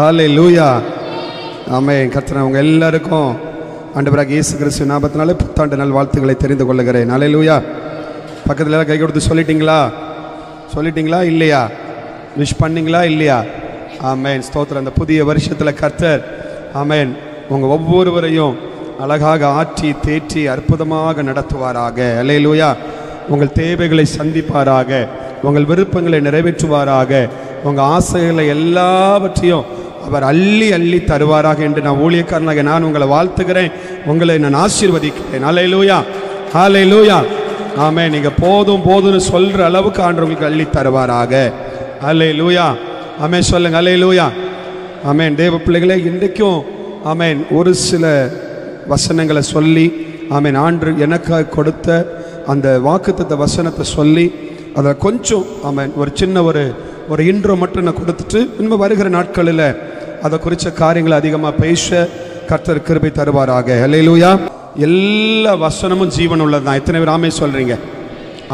ஹல்லேலூயா. ஆமென். கர்த்தர் உங்க எல்லாருக்கும் ஆண்டவராகிய இயேசு கிறிஸ்து நாமத்தினாலே புத்தாண்டு நாள் வாழ்த்துக்களை தெரிந்து கொள்ளுகிறேன். ஹல்லேலூயா. பக்கத்துல எல்லாம் கை கொடுத்து சொல்லிட்டீங்களா இல்லையா? விஷ் பண்ணீங்களா இல்லையா? ஆமென். ஸ்தோத்திரம். அந்த புதிய வருஷத்துல கர்த்தர் ஆமென் உங்க ஒவ்வொருவரையும் அழகாக ஆற்றி தேற்றி அற்புதமாக நடத்துவாராக. ஹல்லேலூயா. உங்கள் தேவைகளை சந்திப்பாராக, உங்கள் விருப்பங்களை நிறைவேற்றுவாராக, உங்கள் ஆசைகளை எல்லாவற்றையும் அவர் அள்ளி அள்ளி தருவாராக என்று நான் ஊழியக்காரனாக நான் உங்களை வாழ்த்துகிறேன், உங்களை நான் ஆசீர்வதிக்கிறேன். ஹல்லேலூயா, ஹல்லேலூயா. ஆமென். நீங்கள் போதும் போதும்னு சொல்கிற அளவுக்கு ஆண்டவர் உங்களுக்கு அள்ளி தருவாராக. ஹல்லேலூயா. ஆமென். சொல்லுங்க ஹல்லேலூயா. ஆமென். தேவ பிள்ளைகளே, இன்றைக்கும் ஆமென் ஒரு சில வசனங்களை சொல்லி ஆமென் ஆண்டு எனக்காக கொடுத்த அந்த வாக்குத்தத்த வசனத்தை சொல்லி அதில் கொஞ்சம் ஆமென் ஒரு சின்ன ஒரு இன்ட்ரோ மட்டும் நான் கொடுத்துட்டு இன்னும் வருகிற நாட்களில் அதை குறித்த காரியங்களை அதிகமாக பேச கர்த்தர் கிருபை தருவாராக. ஹல்லேலூயா. எல்லா வசனமும் ஜீவன் உள்ளதுதான். எத்தனை பேர் ஆமென் சொல்றீங்க?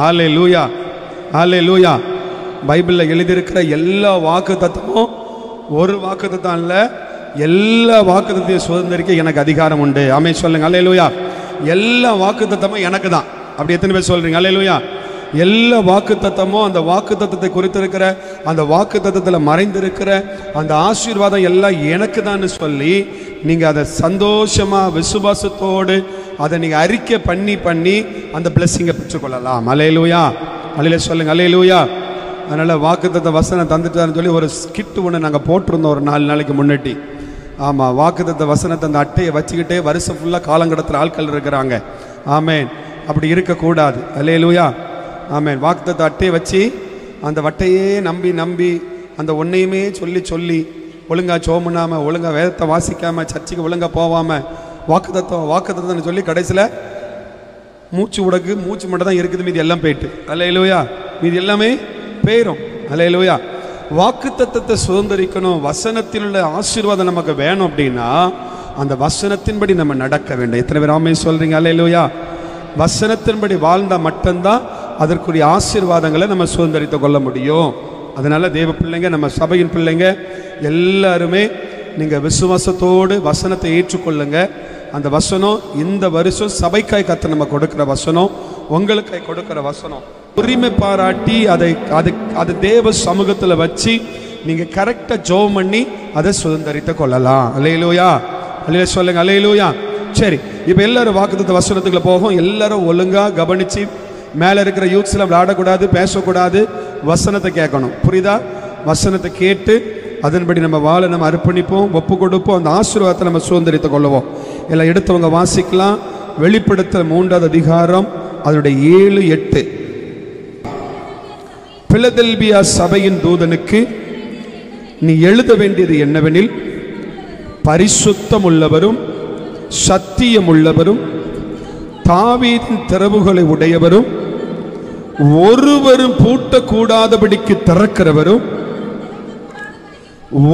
ஹல்லேலூயா, ஹல்லேலூயா. பைபிளில் எழுதியிருக்கிற எல்லா வாக்குத்தத்தமும் ஒரு வாக்குத்தத்தம் இல்லை, எல்லா வாக்குத்தத்தையும் சுதந்திரிக்க எனக்கு அதிகாரம் உண்டு. ஆமென் சொல்லுங்க. ஹல்லேலூயா. எல்லா வாக்குத்தத்தமும் எனக்கு தான். அப்படி எத்தனை பேர் சொல்றீங்க? ஹல்லேலூயா. எல்லா வாக்குத்தத்தமும் அந்த வாக்குத்தத்தத்தை குறித்திருக்கிற அந்த வாக்குத்தத்தத்தில் மறைந்திருக்கிற அந்த ஆசீர்வாதம் எல்லாம் எனக்கு தான் சொல்லி நீங்கள் அதை சந்தோஷமாக விசுவாசத்தோடு அதை நீங்கள் அறிக்கை பண்ணி அந்த பிளெஸிங்கை பெற்றுக்கொள்ளலாம். ஹல்லேலூயா. ஹல்லேலூயா சொல்லுங்க. ஹல்லேலூயா. அதனால் வாக்குத்தத்த வசனம் தந்துட்டாருன்னு சொல்லி ஒரு ஸ்கிட் ஒன்று நாங்கள் போட்டிருந்தோம் ஒரு 4 நாளைக்கு முன்னாடி. ஆமாம், வாக்குத்தத்த வசனத்தை அந்த அட்டையை வச்சுக்கிட்டே வருஷம் ஃபுல்லாக காலங்கடத்தில் ஆட்கள் இருக்கிறாங்க. ஆமென். அப்படி இருக்கக்கூடாது. ஹல்லேலூயா. ஆமென். வாக்குத்தத்த அட்டையை வச்சு அந்த வட்டையே நம்பி அந்த ஒன்றையுமே சொல்லி ஒழுங்காக சோமுனாமல் ஒழுங்காக வேதத்தை வாசிக்காமல் சர்ச்சுக்கு ஒழுங்காக போகாமல் வாக்குத்தத்தம்னு சொல்லி கடைசியில் மூச்சு மட்டும் தான் இருக்குது, மீதி எல்லாம் போயிட்டு. ஹல்லேலூயா. மீதி எல்லாமே போயிடும். ஹல்லேலூயா. வாக்குத்தத்தத்தை சுதந்திரிக்கணும், வசனத்தில் உள்ள ஆசீர்வாதம் நமக்கு வேணும் அப்படின்னா அந்த வசனத்தின்படி நம்ம நடக்க வேண்டும். எத்தனை பேர் ஆமென் சொல்றீங்க? ஹல்லேலூயா. வசனத்தின்படி வாழ்ந்தால் மட்டும்தான் அதற்குரிய ஆசீர்வாதங்களை நம்ம சுதந்திரித்து கொள்ள முடியும். அதனால தேவ பிள்ளைங்க, நம்ம சபையின் பிள்ளைங்க எல்லாருமே நீங்கள் விசுவாசத்தோடு வசனத்தை ஏற்றுக்கொள்ளுங்க. அந்த வசனம் இந்த வருஷம் சபைக்காய் கர்த்தர் நம்ம கொடுக்கிற வசனம், உங்களுக்காய் கொடுக்கிற வசனம். உரிமை பாராட்டி அதை தேவ சமூகத்தில் வச்சு நீங்கள் கரெக்டாக ஜெபம் பண்ணி அதை சுதந்திரித்து கொள்ளலாம். ஹல்லேலூயா. ஹல்லேலூயா சொல்லுங்க. ஹல்லேலூயா. சரி, இப்போ எல்லாரும் வாக்குத்தத்த வசனத்துக்குள்ள போகும். எல்லாரும் ஒழுங்காக கவனித்து மேலே இருக்கிற யூத்ஸ்லாம் விளையாடக்கூடாது, பேசக்கூடாது, வசனத்தை கேட்கணும். புரியுதா? வசனத்தை கேட்டு அதன்படி நம்ம வாழ நம்ம அர்ப்பணிப்போம், ஒப்பு கொடுப்போம், அந்த ஆசீர்வாதத்தை நம்ம சுதந்திரித்து கொள்ளுவோம். எல்லாம் எடுத்தவங்க வாசிக்கலாம். வெளிப்படுத்தல் 3ஆவது அதிகாரம் அதனுடைய 7, 8. பிலதெல்பியா சபையின் தூதனுக்கு நீ எழுத வேண்டியது என்னவெனில், பரிசுத்தம் உள்ளவரும் சத்தியம் உள்ளவரும் தாவீதின் திறவுகளை உடையவரும் ஒருவரும் பூட்டக்கூடாதபடிக்கு திறக்கிறவரும்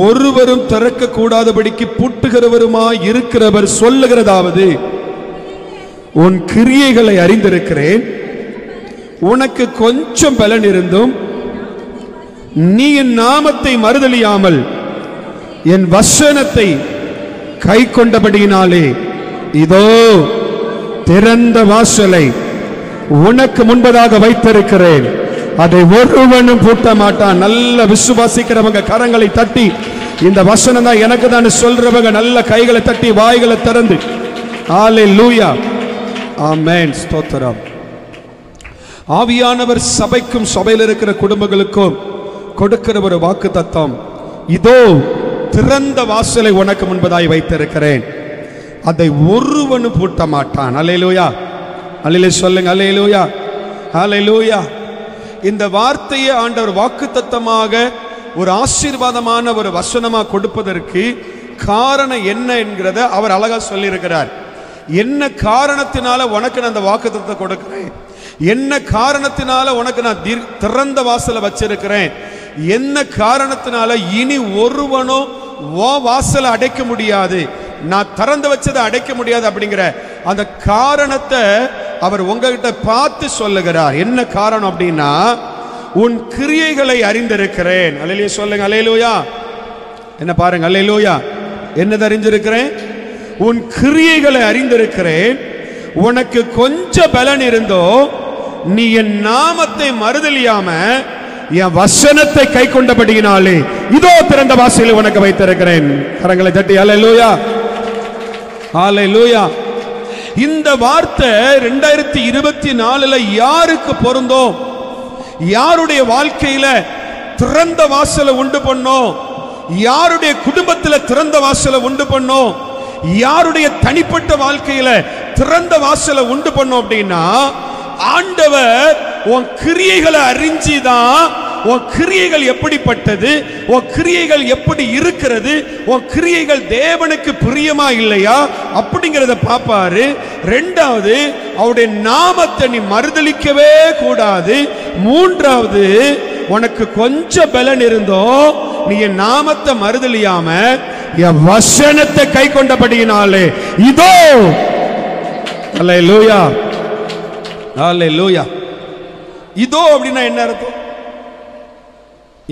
ஒருவரும் திறக்கக்கூடாதபடிக்கு பூட்டுகிறவருமாய் இருக்கிறவர் சொல்லுகிறதாவது, உன் கிரியைகளை அறிந்திருக்கிறேன். உனக்கு கொஞ்சம் பலன் இருந்தும் நீ என் நாமத்தை மறுதலியாமல் என் வசனத்தை கை கொண்டபடியினாலே இதோ திறந்த வாசலை உனக்கு முன்பதாக வைத்திருக்கிறேன், அதை ஒருவனும் பூட்ட மாட்டான். நல்ல விசுவாசிக்கிறவங்க கரங்களை தட்டி இந்த வசனம் தான் எனக்கு தான் சொல்றவங்க நல்ல கைகளை தட்டி வாய்களை திறந்து ஹல்லேலூயா. ஆமென். ஸ்தோத்திரம். ஆவியானவர் சபைக்கும் சபையில் இருக்கிற குடும்பங்களுக்கும் கொடுக்கிற ஒரு வாக்குத்தத்தம், இதோ திறந்த வாசலை உனக்கு முன்பதாய் வைத்திருக்கிறேன், அதை ஒருவனும் பூட்ட மாட்டான். ஹல்லேலூயா. ஹல்லேலூயா சொல்லுங்க. ஹல்லேலூயா. ஹல்லேலூயா. இந்த வார்த்தையை ஆண்டவர் வாக்குத்தத்தமாக ஒரு ஆசீர்வாதமான ஒரு வசனமாக கொடுப்பதற்கு காரணம் என்ன என்கிறத அவர் அழகா சொல்லி இருக்கிறார். என்ன காரணத்தினால உனக்கு நான் அந்த வாக்குத்தத்தத்தை கொடுக்கிறேன், என்ன காரணத்தினால உனக்கு நான் திறந்த வாசலை வச்சிருக்கிறேன், என்ன காரணத்தினால இனி ஒருவனும் வாசலை அடைக்க முடியாது, நான் திறந்து வச்சதை அடைக்க முடியாது அப்படிங்கிற அந்த காரணத்தை அவர் உங்ககிட்ட பார்த்து சொல்லுகிறார். என்ன காரணம் அப்படின்னா, உன் கிரியைகளை அறிந்திருக்கிறேன். அல்லேலூயா சொல்லுங்க. அல்லேலூயா. என்ன பாருங்க, அல்லேலூயா. என்னது அறிந்திருக்கிறேன்? உன் கிரியைகளை அறிந்திருக்கிறேன். உனக்கு கொஞ்சம் பலன் இருந்தோ நீ என் நாமத்தை மறுதலியாம என் வசனத்தை கை கொண்டபடியினாலே இதோ திறந்த வாசலில் உனக்கு வைத்திருக்கிறேன். கரங்களை தட்டி அல்லேலூயா, அல்லேலூயா. இந்த வார்த்தை 2024 யாருக்கு பொருந்தோம்? யாருடைய வாழ்க்கையில திறந்த வாசலை உண்டு பண்ணோம்? யாருடைய குடும்பத்துல திறந்த வாசலை உண்டு பண்ணோம்? யாருடைய தனிப்பட்ட வாழ்க்கையில திறந்த வாசலை உண்டு பண்ணோம் அப்படின்னா, ஆண்டவர் உன் கிரியைகளை அறிஞ்சிதான் உன் கிரியைகள் எப்படிப்பட்டது, உன் கிரியைகள் எப்படி இருக்கிறது, உன் கிரியைகள் தேவனுக்கு பிரியமா இல்லையா அப்படிங்கறத பாப்பாரு. ரெண்டாவது, அவருடைய நாமத்தை நீ மறுதலிக்கவே கூடாது. மூன்றாவது, உனக்கு கொஞ்சம் பலன் இருந்தோ நீ என் நாமத்தை மறுதலியாம என் வசனத்தை கை கொண்டபடியினாலே இதோ. அல்லேலூயா, அல்லேலூயா. இதோ அப்படின்னா என்ன அர்த்தம்?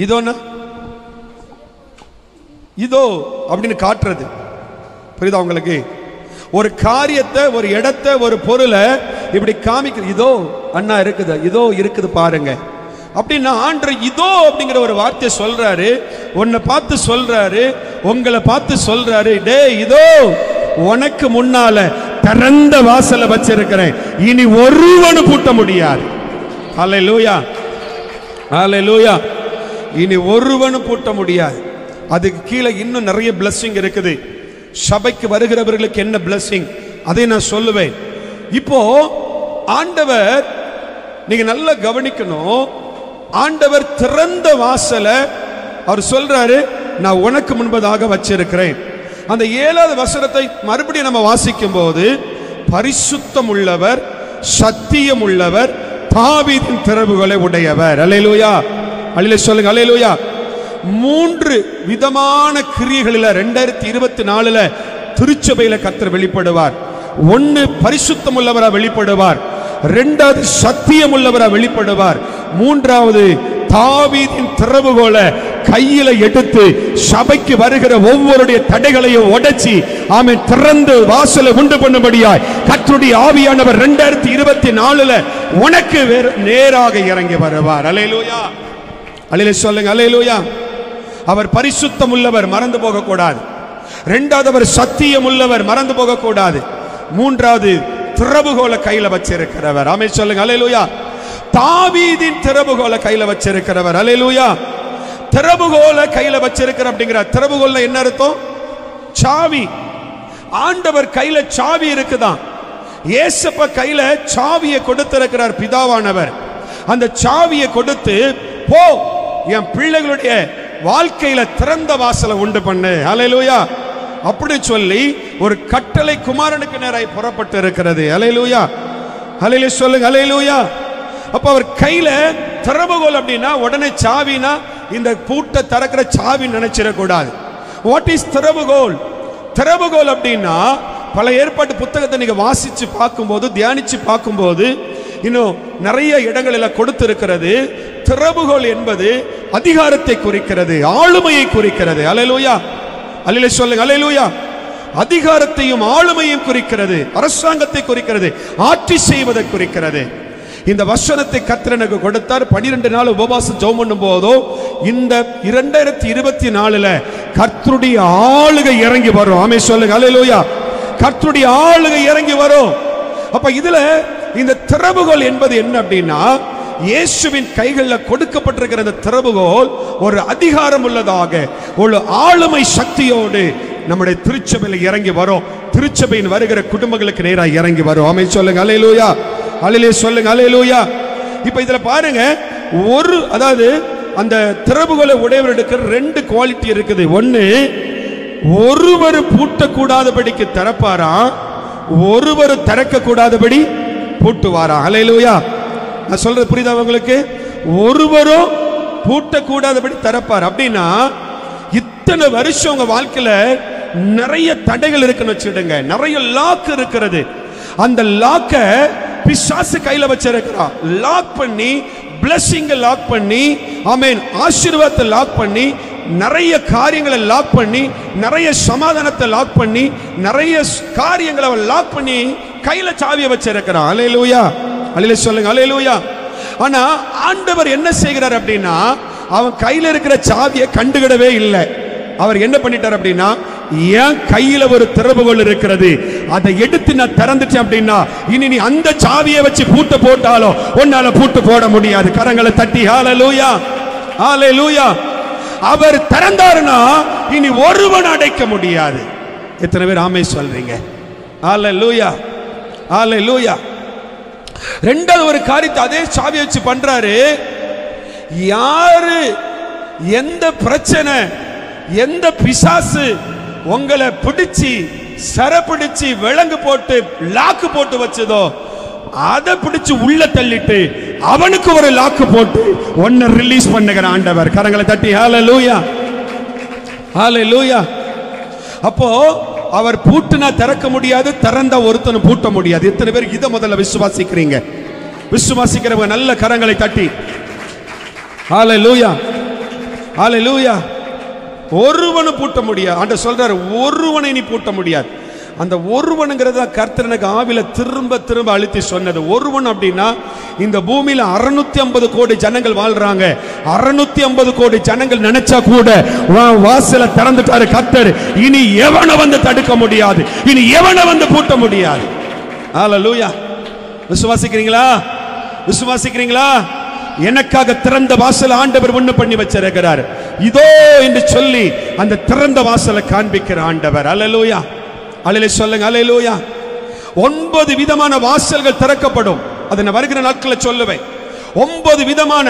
இதோன்னா இதோ அப்படின்னு காட்டுறது. புரியுதா உங்களுக்கு? ஒரு காரியத்தை, ஒரு இடத்தை, ஒரு பொருளை இப்படி காமிக்கிறது. இதோ அண்ணா இருக்குது, இதோ இருக்குது பாருங்க அப்படின்னா ஆண்டவர் இதோ அப்படிங்கிற ஒரு வார்த்தையை சொல்றாரு. உன்னை பார்த்து சொல்றாரு, உங்களை பார்த்து சொல்றாரு, டே இதோ உனக்கு முன்னால திறந்த வாசலை வச்சிருக்கிறேன், இனி ஒருவனும் பூட்ட முடியாது. அல்லேலூயா, அல்லேலூயா. இனி ஒருவனும் பூட்ட முடியாது. அதுக்கு கீழே இன்னும் நிறைய பிளஸிங் இருக்குது. சபைக்கு வருகிறவர்களுக்கு என்ன பிளஸிங் அதை நான் சொல்லுவேன். இப்போ ஆண்டவர், நீங்க நல்லா கவனிக்கணும், ஆண்டவர் திறந்த வாசலை அவர் சொல்றாரு, நான் உனக்கு முன்பதாக வச்சிருக்கிறேன். அந்த 7வது வசனத்தை மறுபடியும் நம்ம வாசிக்கும் போது, பரிசுத்தம் உள்ளவர், சத்தியம் உள்ளவர், தாவீதின் திறவுகளை உடையவர். அல்லேலூயா, அல்லேலூயா சொல்லுங்க, அல்லேலூயா. 3 விதமான கிரியைகளில் 2024 திருச்சபையில கர்த்தர் வெளிப்படுவார். 1 பரிசுத்தம் உள்ளவரா வெளிப்படுவார், 2வது சத்தியம் உள்ளவரா வெளிப்படுவார், 3வது தாவீதின் திறவுகோலை கையில எடுத்து சபைக்கு வருகிற ஒவ்வொருடைய தடைகளையும் உடைச்சி ஆமென் திறந்து வாசலை உண்டு பண்ணும்படியாய் கர்த்தருடைய ஆவியானவர் 2024 உனக்கு நேராக இறங்கி வருவார். அல்லேலூயா, அல்லேலூயா சொல்லுங்க, அல்லேலூயா. அவர் பரிசுத்தம் உள்ளவர், மறந்து போக கூடாது. 2வது அவர் சத்தியம் உள்ளவர், மறந்து போக கூடாது. 3வது திறவுகோலை கையில வச்சிருக்கிறவர். ஆமென் சொல்லுங்க, அல்லேலூயா. தாவீதின் திறவுகோலை கையில வச்சிருக்கிறவர். அல்லேலூயா. திறவுகோலை கையில வச்சிருக்கிற அப்படிங்கிற திறவுகோல்ல என்ன அர்த்தம்? சாவி. ஆண்டவர் கையில சாவி இருக்குதான். இயேசுப்ப கையில சாவியை கொடுத்திருக்கிறார் பிதாவானவர். அந்த சாவியை கொடுத்து, போ என் பிள்ளைகளுடைய வாழ்க்கையில திறந்த வாசலை உண்டு பண்ணு. அல்லேலூயா அப்படி சொல்லி ஒரு கட்டளை குமாரனுக்கு நேராய் புறப்பட்டு இருக்கிறது. அல்லேலூயா, அல்லேலூயா சொல்லுங்க, அல்லேலூயா. அப்ப அவர் கையில திறவுகோல் அப்படின்னா உடனே சாவினா இந்த பூட்டை திறக்கிற சாவி நினைச்சிடக்கூடாது. வாட் இஸ் திறவுகோல்? திறவுகோல் அப்படின்னா பல ஏற்பாட்டு புத்தகத்தை நீங்க வாசிச்சு பார்க்கும்போது, தியானிச்சு பார்க்கும்போது இன்னும் நிறைய இடங்களில் கொடுத்திருக்கிறது. திறவுகோல் என்பது அதிகாரத்தை குறிக்கிறது, ஆளுமையை குறிக்கிறது. அல்லேலூயா, அல்லேலூயா சொல்லுங்க, அல்லேலூயா. அதிகாரத்தையும் ஆளுமையும் குறிக்கிறது, அரசாங்கத்தை குறிக்கிறது, ஆட்சி செய்வதை குறிக்கிறது. இந்த வசனத்தை கர்த்தர் எனக்கு கொடுத்தார். 12 நாள் உபவாசம் ஜெபம் பண்ணும் போதோ இந்த 2024 கர்த்தருடைய ஆளுகை இறங்கி வரும். ஆமென் சொல்லுங்க, அல்லேலூயா. கர்த்தருடைய ஆளுகை இறங்கி வரும். அப்ப இதுல இந்த திறவுகோல் என்பது என்ன அப்படின்னா, இயேசுவின் கைகளில் கொடுக்கப்பட்டிருக்கிற இந்த திறவுகோல் ஒரு அதிகாரம் உள்ளதாக, ஒரு ஆளுமை சக்தியோடு நம்முடைய திருச்சபையில் இறங்கி வரும். திருச்சபையின் வருகிற குடும்பங்களுக்கு நேராக இறங்கி வரும். ஆமென் சொல்லுங்க, அல்லேலூயா, அல்லேலூயா சொல்லுங்க, அல்லேலூயா. இப்ப இதுல பாருங்க, அதாவது அந்த திறவுகோலை உடையவருக்கு 2 குவாலிட்டி இருக்குது. ஒன்னு, ஒருவர் பூட்டக்கூடாதபடிக்கு திறப்பாரா, ஒருவர் திறக்க கூடாதபடி பூட்டுவாரா. அல்லேலூயா, நான் சொல்றது புரியுதா உங்களுக்கு? ஒருவரும் பூட்டக்கூடாதபடி திறப்பார். அப்படின்னா இத்தனை வருஷம் உங்க வாழ்க்கையில நிறைய தடைகள் இருக்குன்னு வச்சுடுங்க, நிறைய லாக் இருக்கிறது. அந்த லாக்க பிசாசு கையில வச்சிருக்கிறான். லாக் பண்ணி பிளஸிங்க லாக் பண்ணி, ஆமென், ஆசீர்வாதத்தை லாக் பண்ணி நிறைய காரியங்களை லாக் பண்ணி, நிறைய சமாதானத்தை லாக் பண்ணி, நிறைய காரியங்களை அவன் லாக் பண்ணி கையில சாவியை வச்சிருக்கிறான். அல்லேலூயா, அல்லேலூயா சொல்லுங்க, அல்லேலூயா. ஆனா ஆண்டவர் என்ன செய்கிறார் அப்படின்னா, அவன் கையில இருக்கிற சாவியை கண்டுகிடவே இல்லை. அவர் என்ன பண்ணிட்டார் அப்படின்னா, என் கையில ஒரு திறவுகோல் இருக்கிறது, அதை எடுத்து நான் திறந்துட்டேன் அப்படின்னா இனி நீ அந்த சாவியை வச்சு பூட்டு போட்டாலும் உன்னால பூட்டு போட முடியாது. கரங்களை தட்டி ஹல்லேலூயா, ஹல்லேலூயா. அவர் திறந்தாருன்னா இனி ஒருவன் அடைக்க முடியாது. எத்தனை பேர் ஆமென் சொல்றீங்க? ஹல்லேலூயா, ஹல்லேலூயா. ரெண்டாவது ஒரு காரியத்தை அதே சாவியை வச்சு பண்றாரு. யாரு எந்த பிரச்சனை, எந்த பிசாசு உங்களை பிடிச்சி சரப்பிடிச்சு விலங்கு போட்டு லாக்கு போட்டு வச்சதோ அதை பிடிச்சு உள்ள தள்ளிட்டு அவனுக்கு ஒரு லாக்கு போட்டு ஒன்ன ரிலீஸ் பண்ணுகிற ஆண்டவர். கரங்களை தட்டி ஹல்லேலூயா, ஹல்லேலூயா. அப்போ அவர் பூட்டுனா திறக்க முடியாது, திறந்தா ஒருத்தனை பூட்ட முடியாது. எத்தனை பேர் இதை முதல்ல விசுவாசிக்கிறீங்க? விசுவாசிக்கிறவங்க நல்ல கரங்களை தட்டி ஹல்லேலூயா, ஹல்லேலூயா. ஒருவனை பூட்ட முடியாது. ஆண்டவர் சொல்றாரு, ஒருவனை நீ பூட்ட முடியாது. அந்த ஒருவனுங்கிறத கர்த்தர் எனக்கு ஆவில திரும்ப திரும்ப அழுத்தி சொன்னது. ஒருவன் அப்படின்னா இந்த பூமியில 650 கோடி ஜனங்கள் வாழ்றாங்க. 650 கோடி ஜனங்கள் நினைச்சா கூட வாசல திறந்துட்டாரு கர்த்தர். இனி எவனை வந்து தடுக்க முடியாது, இனி எவனை வந்து பூட்ட முடியாது. ஹல்லேலூயா. விசுவாசிக்கிறீங்களா? விசுவாசிக்கிறீங்களா? எனக்காக திறந்த வாசல் ஆண்டவர் ஒண்ணு பண்ணி வச்சிருக்கிறார். இதோ என்று சொல்லி அந்த திறந்த வாசலை காண்பிக்கிற ஆண்டவர். அல்லேலூயா, அல்லேலூயா சொல்லுங்க, அல்லேலூயா. 9 விதமான வாசல்கள் திறக்கப்படும். அதை நான் வருகிற நாட்களில் சொல்லுவேன். 9 விதமான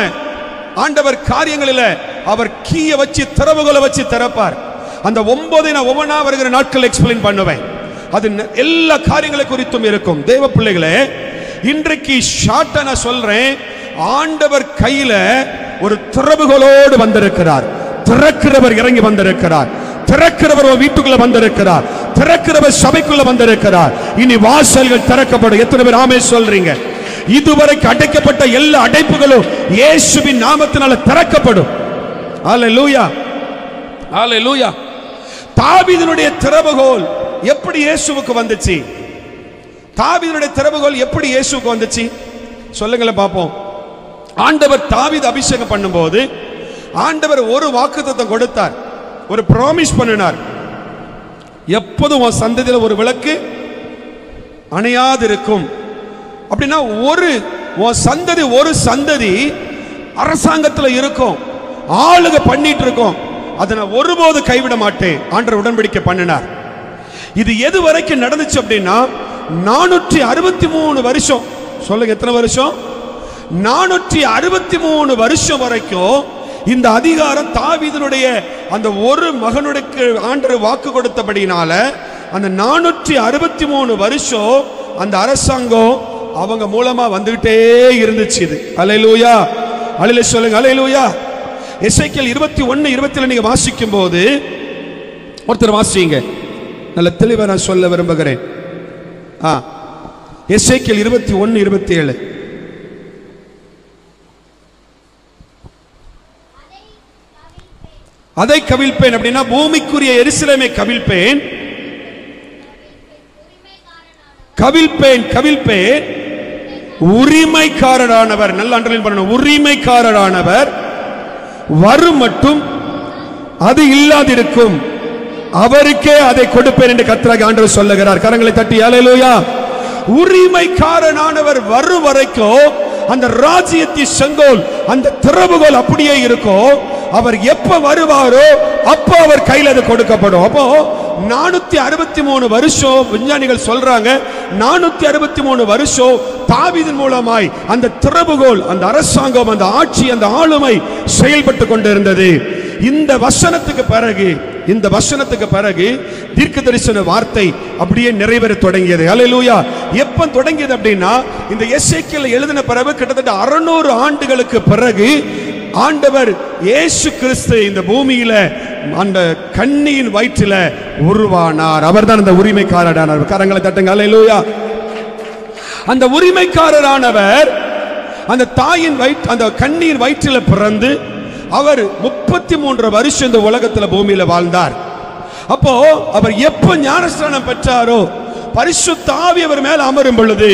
ஆண்டவர் காரியங்களில் அவர் கீயை வச்சு திறவுகளை வச்சு திறப்பார். அந்த 9 நான் ஒவ்வொன்றா வருகிற நாட்கள் எக்ஸ்பிளைன் பண்ணுவேன். அது எல்லா காரியங்களை குறித்தும் இருக்கும். தேவ பிள்ளைகளே, இன்றைக்கு ஷார்ட்டா நான் சொல்றேன், ஆண்டவர் கையில ஒரு திறவுகளோடு வந்திருக்கிறார். திறக்கிறவர் இறங்கி வந்திருக்கிறார். திறக்கிறவர் வீட்டுக்குள்ள வந்திருக்கிறார். திறக்கிறவர் சபைக்குள்ள வந்திருக்கிறார். இனி வாசல்கள் திறக்கப்படும். எத்தனை பேர் ஆமென் சொல்றீங்க? இதுவரைக்கும் அடைக்கப்பட்ட எல்லா அடைப்புகளும் இயேசுவின் நாமத்தினால திறக்கப்படும். அல்லேலூயா, அல்லேலூயா. தாவீதுனுடைய திறவுகோல் எப்படி இயேசுவுக்கு வந்துச்சு? தாவீதுனுடைய திறவுகோல் எப்படி இயேசுவுக்கு வந்துச்சு? சொல்லுங்களேன் பாப்போம். ஆண்டவர் தாவீது அபிஷேகம் பண்ணும்போது ஆண்டவர் ஒரு வாக்குத்தத்தம் கொடுத்தார், ஒரு ப்ராமிஸ் பண்ணினார். எப்போதும் உன் சந்ததியில் ஒரு விளக்கு அணையாது இருக்கும். அப்படின்னா உன் சந்ததி ஒரு சந்ததி அரசாங்கத்தில் இருக்கும், ஆளுக பண்ணிட்டு இருக்கும். அதை நான் ஒருபோது கைவிட மாட்டேன் ஆண்டவர் உடன்படிக்கை பண்ணினார். இது எது வரைக்கும் நடந்துச்சு அப்படின்னா 463 வருஷம். சொல்லுங்க, எத்தனை வருஷம்? 463 வருஷம் வரைக்கும் இந்த அதிகாரம் தாவீதுனுடைய அந்த ஒரு மகனுக்கு ஆண்டவர் வாக்கு கொடுத்தபடினால அந்த 463 வருஷம் அந்த அரசாங்கம் அவங்க மூலமா வந்துகிட்டே இருந்துச்சு. இது அல்லேலூயா, அல்லேலூயா சொல்லுங்க, அல்லேலூயா. எசேக்கியேல் 21:20 நீங்க வாசிக்கும் போது ஒருத்தர் வாசிங்க, நல்ல தெளிவா நான் சொல்ல விரும்புகிறேன். எசேக்கியேல் 21:27. அதை கவிழ்ப்பேன் அப்படின்னா பூமிக்குரிய எருசலேமை கவிழ்ப்பேன், கவிழ்ப்பேன், கவிழ்ப்பேன். உரிமைக்காரரானவர், நல்ல அண்டர்லைன் பண்ணணும், உரிமைக்காரரானவர் வரும் மட்டும் அது இல்லாதிருக்கும், அவருக்கே அதை கொடுப்பேன் என்று கர்த்தராகிய ஆண்டவர் சொல்லுகிறார். கரங்களை தட்டி அல்லேலூயா. உரிமைக்காரனானவர் வரும் வரைக்கும் அந்த ராஜ்யத்தின் செங்கோல், அந்த திறவுகோல் அப்படியே இருக்கும். அவர் எப்ப வருவாரோ அப்போ அவர் கையில் அது கொடுக்கப்படும். அப்போ 463 வருஷம் விஞ்ஞானிகள் சொல்றாங்க, 463 வருஷம் தாவீதின் மூலமாய் அந்த திறவுகோல், அந்த அரசாங்கம், அந்த ஆட்சி, அந்த ஆளுமை செயல்பட்டு கொண்டிருந்தது. இந்த வசனத்துக்கு பிறகு தீர்க்க தரிசன வார்த்தை அப்படியே நிறைவேற தொடங்கியது. அல்லேலூயா. எப்ப தொடங்கியது அப்படின்னா இந்த எசேக்கியேல் எழுதின பிறகு கிட்டத்தட்ட 600 ஆண்டுகளுக்கு பிறகு ஆண்டவர் இயேசு கிறிஸ்து இந்த பூமியில அந்த கன்னியின் வயிற்றில உருவானார். அவர்தான் அந்த உரிமைக்காரரானவர். கரங்களை தட்டுங்க, அல்லேலூயா. அந்த உரிமைக்காரரானவர் அந்த தாயின் அந்த கன்னியின் வயிற்றில பிறந்து அவர் 33 வருஷம் இந்த உலகத்துல பூமியில வாழ்ந்தார். அப்போ அவர் எப்ப ஞானஸ்நானம் பெற்றாரோ பரிசுத்த ஆவி அவர் மேல் அமரும் பொழுது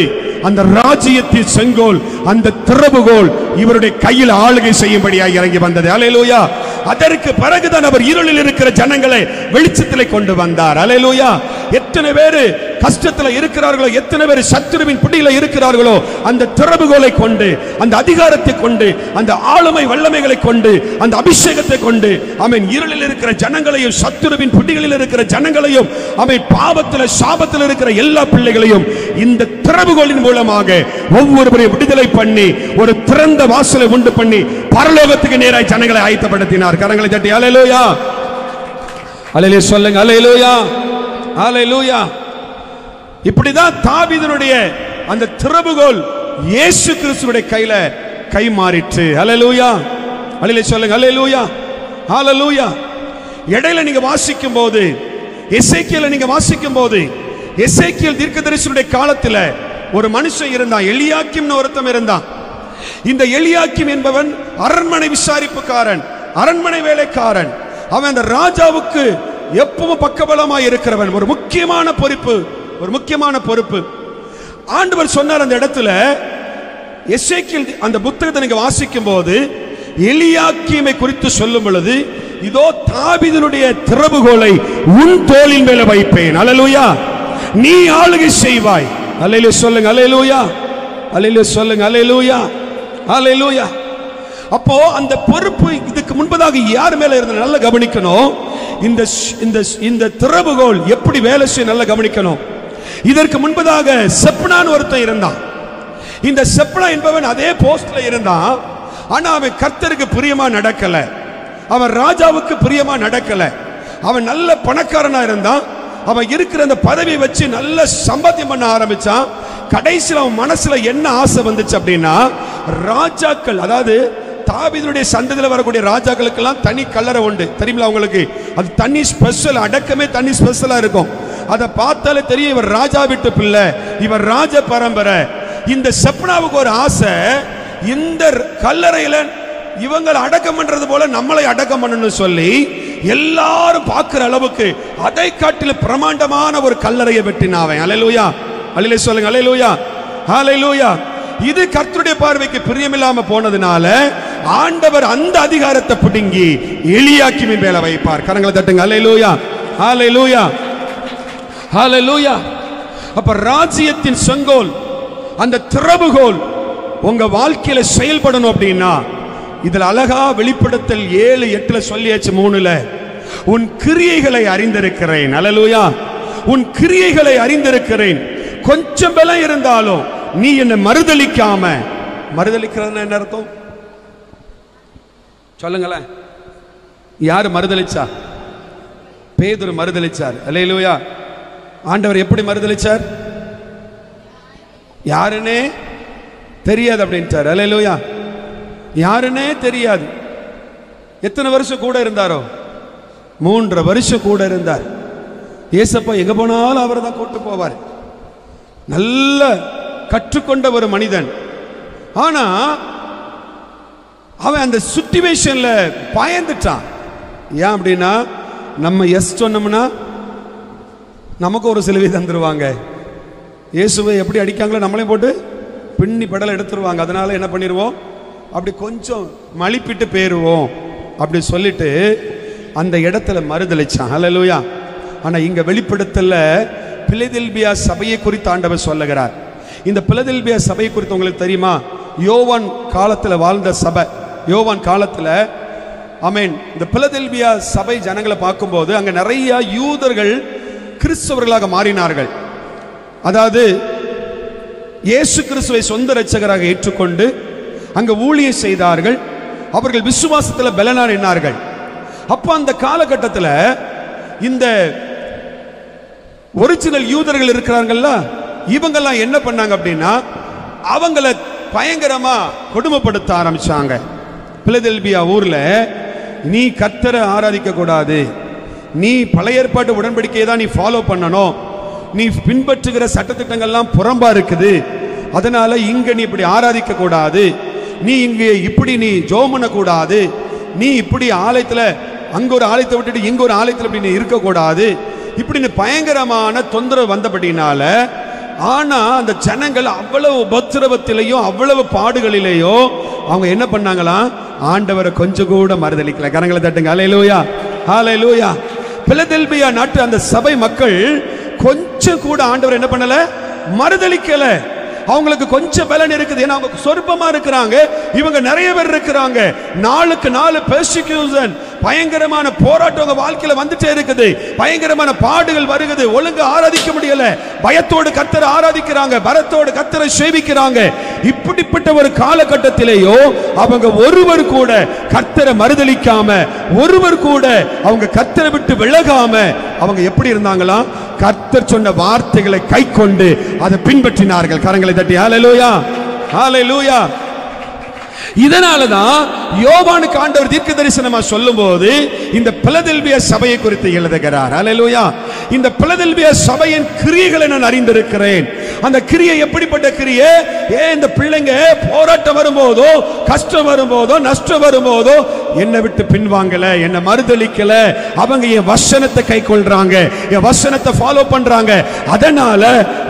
அந்த ராஜ்யத்தின் செங்கோல், அந்த திறவுகோல் இவருடைய கையில் ஆளுகை செய்யும்படியாக இறங்கி வந்தது. அல்லேலூயா. அதற்கு பிறகுதான் அவர் இருளில் இருக்கிற ஜனங்களை வெளிச்சத்தில் கொண்டு வந்தார். அல்லேலூயா. எத்தனை பேர் கஷ்டத்தில் இருக்கிறார்களோ, எத்தனை பேர் சத்துருவின் பிடியில இருக்கிறார்களோ, அந்த திறவுகோலை கொண்டு, அந்த அதிகாரத்தை கொண்டு, அந்த ஆளுமை வல்லமைகளை கொண்டு, அந்த அபிஷேகத்தை கொண்டு அவன் இருளில் இருக்கிற ஜனங்களையும், சத்துருவின் பிடிகளில் இருக்கிற ஜனங்களையும், அவன் பாவத்தில் சாபத்தில் இருக்கிற எல்லா பிள்ளைகளையும் இந்த திறவுகோலின் மூலமாக ஒவ்வொருவரையும் விடுதலை பண்ணி ஒரு திறந்த வாசலை உண்டு பண்ணி பரலோகத்துக்கு நேராய் ஜனங்களை ஆயத்தப்படுத்தினார். கரங்களை தட்டி அல்லேலூயா, அல்லேலூயா சொல்லுங்க, அல்லேலூயா, அல்லேலூயா. இப்படிதான் தாவீதுனுடைய அந்த திறவுகோல் இயேசு கிறிஸ்துவுடைய கையில கை மாறிற்று. அல்லேலூயா, அல்லேலூயா சொல்லுங்க, அல்லேலூயா, அல்லேலூயா. இடையில நீங்க வாசிக்கும் போது, எசேக்கியேலை நீங்க வாசிக்கும் போது, எசேக்கியேல் தீர்க்கதரிசியுடைய காலத்துல ஒரு மனுஷன் இருந்தான், எலியாக்கிம்னு ஒருத்தன் இருந்தான். இந்த எலியாக்கிம் என்பவன் அரண்மனை விசாரிப்புக்காரன், அரண்மனை வேலைக்காரன். அவன் அந்த ராஜாவுக்கு எப்பவும் பக்கபலமாய் இருக்கிறவன். ஒரு முக்கியமான பொறுப்பு, ஒரு முக்கியமான பொறுப்பு. ஆண்டவர் சொன்னார் அந்த இடத்துல, எசேக்கியேல் அந்த புத்தகத்தை நீங்க வாசிக்கும் போது எலியாக்கீமை குறித்து சொல்லும் பொழுது, இதோ தாவீதுனுடைய திறவுகோலை உன் தோளின் மேல வைப்பேன். அல்லேலூயா. நீ ஆளுகை செய்வாய். அல்லேலூயா சொல்லுங்க, அல்லேலூயா, அல்லேலூயா சொல்லுங்க, அல்லேலூயா, அல்லேலூயா. அப்போ அந்த பொறுப்பு இதுக்கு முன்பதாக யார் மேல இருந்த நல்ல கவனிக்கணும். இந்த திறவுகோல் எப்படி வேலை செய்ய நல்ல கவனிக்கணும். இதற்கு முன்பதாக செப்னான் ஒருத்தன் இருந்தான். இந்த செப்னா என்பவன் அதே போஸ்ட்ல இருந்தான். ஆனா அவன் கர்த்தருக்கு பிரியமா நடக்கல, அவன் ராஜாவுக்கு பிரியமா நடக்கல. அவன் நல்ல பணக்காரனா இருந்தான். அவன் இருக்கிற அந்த பதவியை வச்சு நல்ல சம்பாத்தியம் பண்ண ஆரம்பிச்சான். கடைசியில் அவன் மனசுல என்ன ஆசை வந்துச்சு அப்படின்னா, ராஜாக்கள், அதாவது தாவீதுடைய சந்ததியில் வரக்கூடிய ராஜாக்களுக்கெல்லாம் தனி கல்லறை உண்டு தெரியுங்களா உங்களுக்கு? அது தனி ஸ்பெஷல், அடக்கமே தனி ஸ்பெஷலா இருக்கும். அதை பார்த்தாலே தெரியும் இவர் ராஜா வீட்டு பிள்ளை, இவர் ராஜ பரம்பரை. இந்த செப்னாவுக்கு ஒரு ஆசை, இந்த கல்லறையில இவங்களை அடக்கம் பண்றது போல நம்மளை அடக்கம் பண்ணணும்னு சொல்லி எல்லாரும் பார்க்கிற அளவுக்கு அதை காட்டில பிரமாண்டமான ஒரு கல்லறையை வெட்டினாவன். அல்லேலூயா, அல்லேலூயா சொல்லுங்க, அல்லேலூயா, அல்லேலூயா. இது கர்த்தருடைய பார்வைக்கு பிரியமில்லாம போனதுனால ஆண்டவர் அந்த அதிகாரத்தை பிடுங்கி எலியாக்கீமின் மேல வைப்பார். கரங்களை தட்டுங்க, அல்லேலூயா, அல்லேலூயா, அல்லேலூயா. அப்ப ராஜ்யத்தின் செங்கோல், அந்த திறவுகோல் உங்க வாழ்க்கையில செயல்படணும் அப்படின்னா இதுல அழகா வெளிப்படுத்தல் 7:8 சொல்லியாச்சு. 3ல உன் கிரியைகளை அறிந்திருக்கிறேன். அல்லேலூயா. உன் கிரியைகளை அறிந்திருக்கிறேன். கொஞ்சம் பலம் இருந்தாலும் நீ என்னை மறுதலிக்காம, மறுதலிக்கிறது என்ன அர்த்தம் சொல்லுங்களேன். யாரு மறுதலிச்சா? பேதுரு மறுதலிச்சார். அல்லேலூயா. ஆண்டவர் எப்படி மறுதலிச்சார்? யாருன்னே தெரியாது அப்படின்ட்டார். அல்லேலூயா. யாருன்னே தெரியாது. எத்தனை வருஷம் கூட இருந்தாரோ? 3 வருஷம் கூட இருந்தார். ஏசப்பா எங்க போனாலும் அவரை தான் கூட்டு போவார். நல்ல கற்றுக்கொண்ட ஒரு மனிதன். ஆனா அவன் அந்த சிச்சுவேஷன்ல பயந்துட்டான். ஏன் அப்படின்னா, நம்ம எஸ் சொன்னோம்னா நமக்கு ஒரு சிலுவை தந்துருவாங்க. இயேசுவை எப்படி அடிக்காங்களோ நம்மளையும் போட்டு பின்னி படலை எடுத்துருவாங்க. அதனால என்ன பண்ணிடுவோம், அப்படி கொஞ்சம் மலிப்பிட்டு போயிருவோம் அப்படி சொல்லிட்டு அந்த இடத்துல மறுதலிச்சான். அல்லேலூயா. ஆனா இங்க வெளிப்படுத்தல பிலதெல்பியா சபையை குறித்து ஆண்டவர் சொல்லுகிறார். இந்த பிலதெல்பியா சபை குறித்து உங்களுக்கு தெரியுமா? யோவான் காலத்தில் வாழ்ந்த சபை. யோவான் காலத்தில் ஆமென். இந்த பிலதெல்பியா சபை ஜனங்களை பார்க்கும்போது அங்க நிறைய யூதர்கள் கிறிஸ்தவர்களாக மாறினார்கள். அதாவது இயேசு கிறிஸ்துவை சொந்த இரட்சகராக ஏற்றுக்கொண்டு அங்க ஊழியம் செய்தார்கள். அவர்கள் விசுவாசத்தில் பலனாறினார்கள். அப்ப அந்த காலகட்டத்தில் இந்த ஒரிஜினல் யூதர்கள் இருக்கிறாங்கல்ல, இவங்கெல்லாம் என்ன பண்ணாங்க அப்படின்னா அவங்கள பயங்கரமா கொடுமைப்படுத்த ஆரம்பிச்சாங்க. பிலதெல்பியா ஊர்ல நீ கர்த்தரை ஆராதிக்க கூடாது, நீ பழைய ஏற்பாட்டு உடன்படிக்கையை தான் நீ ஃபாலோ பண்ணணும், நீ பின்பற்றுகிற சட்டத்திட்டங்கள்லாம் புறம்பா இருக்குது, அதனால இங்க நீ இப்படி ஆராதிக்க கூடாது, நீ இங்கே இப்படி நீ ஜெபம் பண்ண கூடாது, நீ இப்படி ஆலயத்துல அங்க ஒரு ஆலயத்தை விட்டுட்டு இங்க ஒரு ஆலயத்துல இப்படி இருக்கக்கூடாது இப்படின்னு பயங்கரமான தொந்தரவு வந்தபடினால, ஆனா அந்த ஜனங்கள் அவ்வளவு உபத்திரவத்திலேயும் அவ்வளவு பாடுகளிலேயோ அவங்க என்ன பண்ணாங்களாம், ஆண்டவரை கொஞ்சம் கூட மறுதலிக்கல. கரங்களை தட்டுங்க. ஹல்லேலூயா, ஹல்லேலூயா. பிலதெல்பியா நாட்டு அந்த சபை மக்கள் கொஞ்சம் கூட ஆண்டவர் என்ன பண்ணல, மறுதலிக்கல. அவங்களுக்கு கொஞ்சம் பலன் இருக்குது, ஏன்னா அவங்க சொற்பமா இருக்கிறாங்க, இவங்க நிறைய பேர் இருக்கிறாங்க. நாளுக்கு நாள் பெர்சிக்யூஷன், பயங்கரமான போராட்டம் வாழ்க்கையில வந்துட்டே இருக்குது, பயங்கரமான பாடுகள் வருகிறது, ஒழுங்கு ஆராதிக்க முடியல, பயத்தோடு கர்த்தரை ஆராதிக்கிறாங்க, பரத்தோடு கர்த்தரை சேவிக்கிறாங்க. இப்படிப்பட்ட ஒரு காலகட்டத்திலேயோ அவங்க ஒருவர் கூட கர்த்தரை மறுதலிக்காம, ஒருவர் கூட அவங்க கர்த்தரை விட்டு விலகாம அவங்க எப்படி இருந்தாங்களா, கர்த்தர் சொன்ன வார்த்தைகளை கை கொண்டு அதை பின்பற்றினார்கள். கரங்களை தட்டி ஹல்லேலூயா, ஹல்லேலூயா. இதனாலதான் யோவானுக்கு ஆண்டவர் தீர்க்க தரிசனமா சொல்லும்போது இந்த பிலதெல்பியா சபையை குறித்து எழுதுகிறார். ஹல்லேலூயா. இந்த பிலதெல்பியா சபையின் கிரியைகளை நான் அறிந்திருக்கிறேன். அந்த கிரியை எப்படிப்பட்ட கிரியை, இந்த பிள்ளைங்க போராட்டம் வரும்போதோ, கஷ்டம் வரும்போதோ, நஷ்டம் வரும்போதோ என்னை விட்டு பின்வாங்கல, என்னை மறுதலிக்கல, அவங்க என் வசனத்தை கை கொள்றாங்க, என் வசனத்தை ஃபாலோ பண்றாங்க. அதனால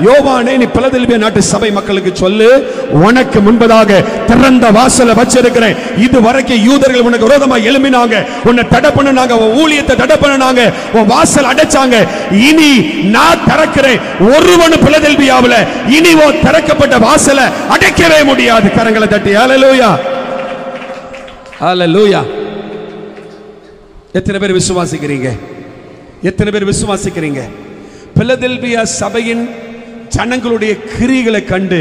யோவானே, நீ பிலதெல்பியா நாட்டு சபை மக்களுக்கு சொல்லு, உனக்கு முன்பதாக திறந்த வாசலை வச்சிருக்கிறேன். இது வரைக்கும் யூதர்கள் உனக்கு விரோதமா எழும்பினாங்க, உன்னை தடை பண்ணுனாங்க, உன் ஊழியத்தை தடை பண்ணுனாங்க, உன் வாசல் அடைச்சாங்க. இனி நான் திறக்கிறேன். ஒருவனும் பிலதெல்பியாவுல இனி உன் திறக்கப்பட்ட வாசலை அடைக்கவே முடியாது. கரங்களை தட்டி ஹல்லேலூயா, ஹல்லேலூயா. எத்தனை பேர் விசுவாசிக்கிறீங்க? எத்தனை பேர் விசுவாசிக்கிறீங்க? பிலதெல்பியா சபையின் ஜனங்களுடைய கிரியைகளை கண்டு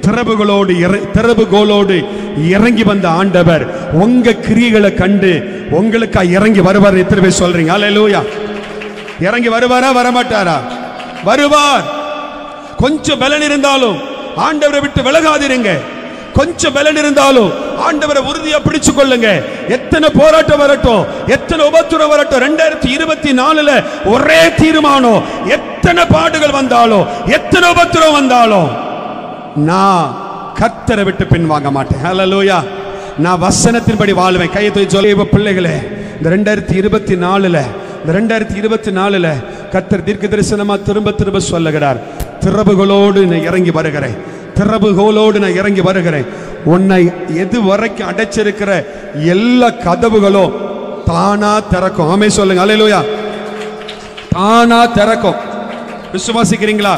திறவுகோலோடு இறங்கி வந்த ஆண்டவர் உங்க கிரியைகளை கண்டு உங்களுக்கா இறங்கி வருவார். எத்தனை பேர் சொல்றீங்க? ஹல்லேலூயா. இறங்கி வருவாரா, வரமாட்டாரா? வருவார். கொஞ்சம் பலன் இருந்தாலும் ஆண்டவரை விட்டு விலகாதிருங்க. கொஞ்சம் பலன் இருந்தாலும் ஆண்டவரை உறுதியா பிடிச்சு கொள்ளுங்க. எத்தனை போராட்டம் வரட்டும், எத்தனை உபத்திரம் வரட்டும், 2024 ஒரே தீர்மானம், எத்தனை பாடுகள் வந்தாலும், எத்தனை உபத்திரம் வந்தாலும் நான் கர்த்தரை விட்டு பின்வாங்க மாட்டேன். ஹல்லேலூயா. நான் வசனத்தின்படி வாழ்வேன். கையை தூக்கி சொல்ல பிள்ளைகளே, இந்த 2024 கர்த்தர் தீர்க்க தரிசனமா திரும்ப திரும்ப சொல்லுகிறார், திறவுகளோடு நான் இறங்கி வருகிறேன், திறவுகளோடு நான் இறங்கி வருகிறேன். உன்னை எது வரைக்கும் அடைச்சிருக்கிற எல்லா கதவுகளும் தானா திறக்கும். ஆமென் சொல்லுங்க. ஹல்லேலூயா. தானா திறக்கும். விசுவாசிக்கிறீங்களா?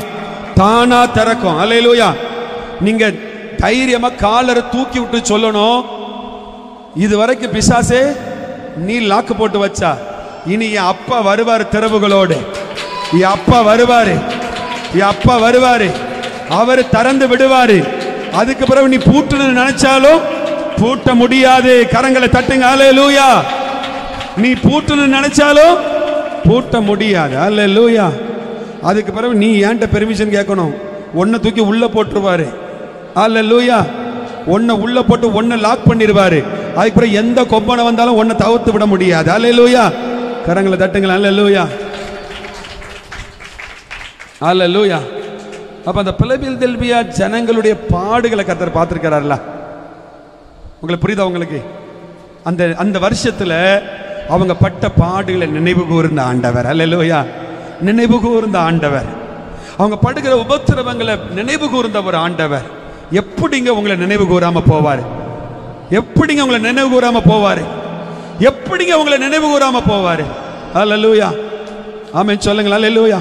தானா திறக்கும். ஹல்லேலூயா. நீங்க தைரியமா காலரை தூக்கி விட்டு சொல்லணும், இது வரைக்கும் பிசாசே நீ லாக்கு போட்டு வச்சா, இனி என் அப்பா வருவாரு திறவுகளோடு, என் அப்பா வருவாரு, என் அப்பா வருவாரு, அவர் திறந்து விடுவாரு. அதுக்கு பிறகு நீ பூட்டணும்னு நினைச்சாலும் பூட்ட முடியாது. கரங்களை தட்டுங்க. ஹல்லேலூயா. நீ பூட்டணும்னு நினைச்சாலும் பூட்ட முடியாது. ஹல்லேலூயா. அதுக்கு பிறகு நீ ஏன்ட்ட பெர்மிஷன் கேட்கணும், ஒன்னை தூக்கி உள்ள போட்டுருவாரு. ஹல்லேலூயா. ஒன்னை உள்ள போட்டு ஒன்னை லாக் பண்ணிடுவாரு. அதுக்கு பிறகு எந்த கொப்பனை வந்தாலும் ஒன்னை தவிர்த்து விட முடியாது. ஹல்லேலூயா. கரங்களை தட்டுங்களா. ஹல்லேலூயா, ஹல்லேலூயா. அப்ப அந்த பிலதெல்பியா ஜனங்களுடைய பாடுகளை கர்த்தர் பார்த்திருக்கிறார்ல. உங்களுக்கு புரியுதா? உங்களுக்கு அந்த வருஷத்துல அவங்க பட்ட பாடுகளை நினைவு கூர்ந்த ஆண்டவர். ஹல்லேலூயா. நினைவு கூர்ந்த ஆண்டவர். அவங்க படுகிற உபத்திரவங்களை நினைவு கூர்ந்த ஒரு ஆண்டவர். எப்படிங்க உங்களை நினைவு கூறாம போவாரு? எப்படிங்க உங்களை நினைவு கூறாம போவாரு? எப்படிங்க உங்களை நினைவு கூறாம போவாரு? ஹல்லேலூயா. ஆமென் சொல்லுங்க. ஹல்லேலூயா.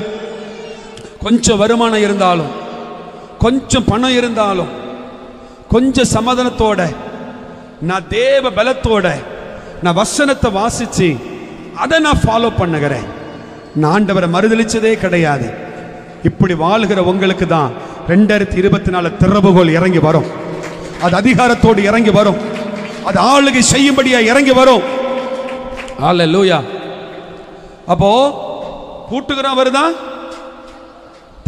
கொஞ்சம் வருமானம் இருந்தாலும், கொஞ்சம் பணம் இருந்தாலும், கொஞ்சம் சமாதானத்தோட, நான் தேவ பலத்தோட நான் வசனத்தை வாசிச்சு அதை நான் ஃபாலோ பண்ணுகிறேன். நான் ஆண்டவரை மறுதலிச்சதே கிடையாது. இப்படி வாழ்கிற உங்களுக்கு தான் 2024 திறவுகோல் இறங்கி வரும். அது அதிகாரத்தோடு இறங்கி வரும். அது ஆளுகை செய்யும்படியா இறங்கி வரும். ஹல்லேலூயா. அப்போ பூட்டுகிறவர் தான்,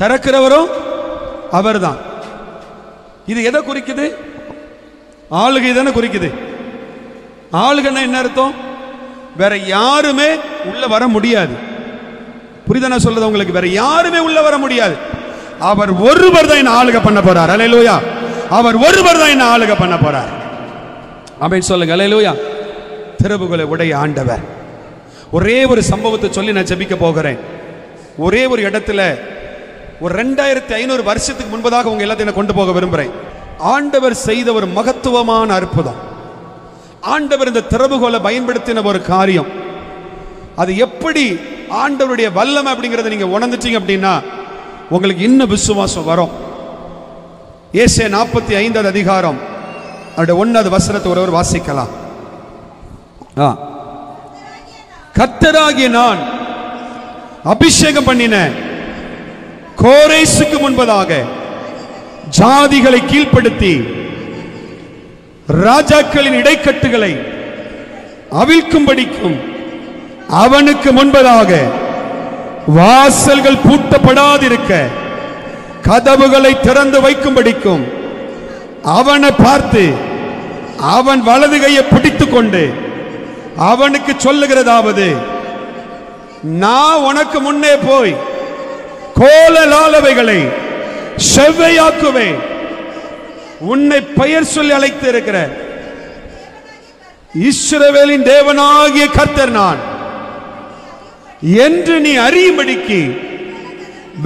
திறக்கிறவரும் அவர்தான். இது எதை குறிக்குது? ஆளுகை தானே குறிக்குது. ஆளுகைன்னா என்ன அர்த்தம்? வேற யாருமே உள்ள வர முடியாது. புரியுதா நான் சொல்றது உங்களுக்கு? வேற யாருமே உள்ள வர முடியாது. அவர் ஒருவர் தான் என்ன ஆளுகை பண்ண போறார். ஹல்லேலூயா. அவர் ஒருவர் தான் என்ன ஆளுகை பண்ண போறார். ஆமென் சொல்லுங்க. ஹல்லேலூயா. திறவுகளை உடைய ஆண்டவர். ஒரே ஒரு சம்பவத்தை சொல்லி நான் ஜெபிக்க போகிறேன். ஒரே ஒரு இடத்துல ஒரு 2500 வருஷத்துக்கு முன்பதாக உங்க எல்லாத்தையும் கொண்டு போக விரும்புகிறேன். ஆண்டவர் செய்த ஒரு மகத்துவமான அற்புதம், ஆண்டவர் இந்த திறவுகோலை பயன்படுத்தின ஒரு காரியம், அது எப்படி ஆண்டவருடைய வல்லமை அப்படிங்கிறத நீங்க உணர்ந்துட்டீங்க அப்படின்னா உங்களுக்கு இன்னும் விசுவாசம் வரும். ஏசாயா 45 அதிகாரம் அதோட 1வது வசனத்தை ஒருவர் வாசிக்கலாம். கர்த்தராகிய நான் அபிஷேகம் பண்ணின கோரேசுக்கு முன்பதாக ஜாதிகளை கீழ்ப்படுத்தி ராஜாக்களின் இடைக்கட்டுகளை அவிழ்க்கும்படிக்கும் அவனுக்கு முன்பதாக வாசல்கள் பூட்டப்படாதிருக்க கதவுகளை திறந்து வைக்கும்படிக்கும் அவனை பார்த்து அவன் வலது கையை பிடித்துக் கொண்டு அவனுக்கு சொல்லுகிறதாவது, நான் உனக்கு முன்னே போய் கோலலாலவைகளை செவ்வையாக்குவேன், உன்னை பெயர் சொல்லி அழைத்து இருக்கிற இஸ்ரவேலின் தேவனாகிய கர்த்தர் நான் என்று நீ அறியும்படிக்கு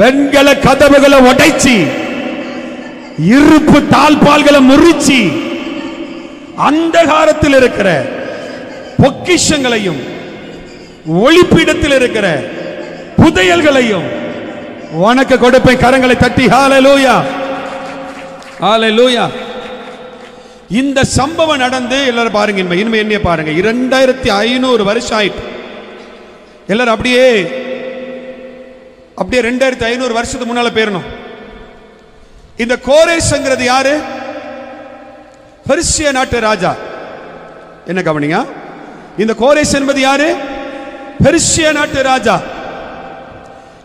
வெண்கல கதவுகளை உடைச்சி இருப்பு தாழ்பால்களை முறிச்சி அந்தகாரத்தில் இருக்கிற பொக்கிஷங்களையும் ஒளிப்பீடத்தில் இருக்கிற புதையல்களையும் உனக்கு கொடுப்பேன். கரங்களை தட்டி ஹalleluya ஹalleluya. இந்த சம்பவம் நடந்து எல்லாரும் பாருங்க, இனிமே என்ன பாருங்க, 2500 வருஷம் ஆயிட்டு. எல்லாரும் அப்படியே 2500 வருஷத்துக்கு முன்னால போயிரணும். இந்த கோரேஸ்ங்கிறது யாரு? பெர்சியா நாட்டு ராஜா. என்ன கவனிங்க, இந்த கோரேஸ் என்பது யாரு? பெர்சியா நாட்டு ராஜா.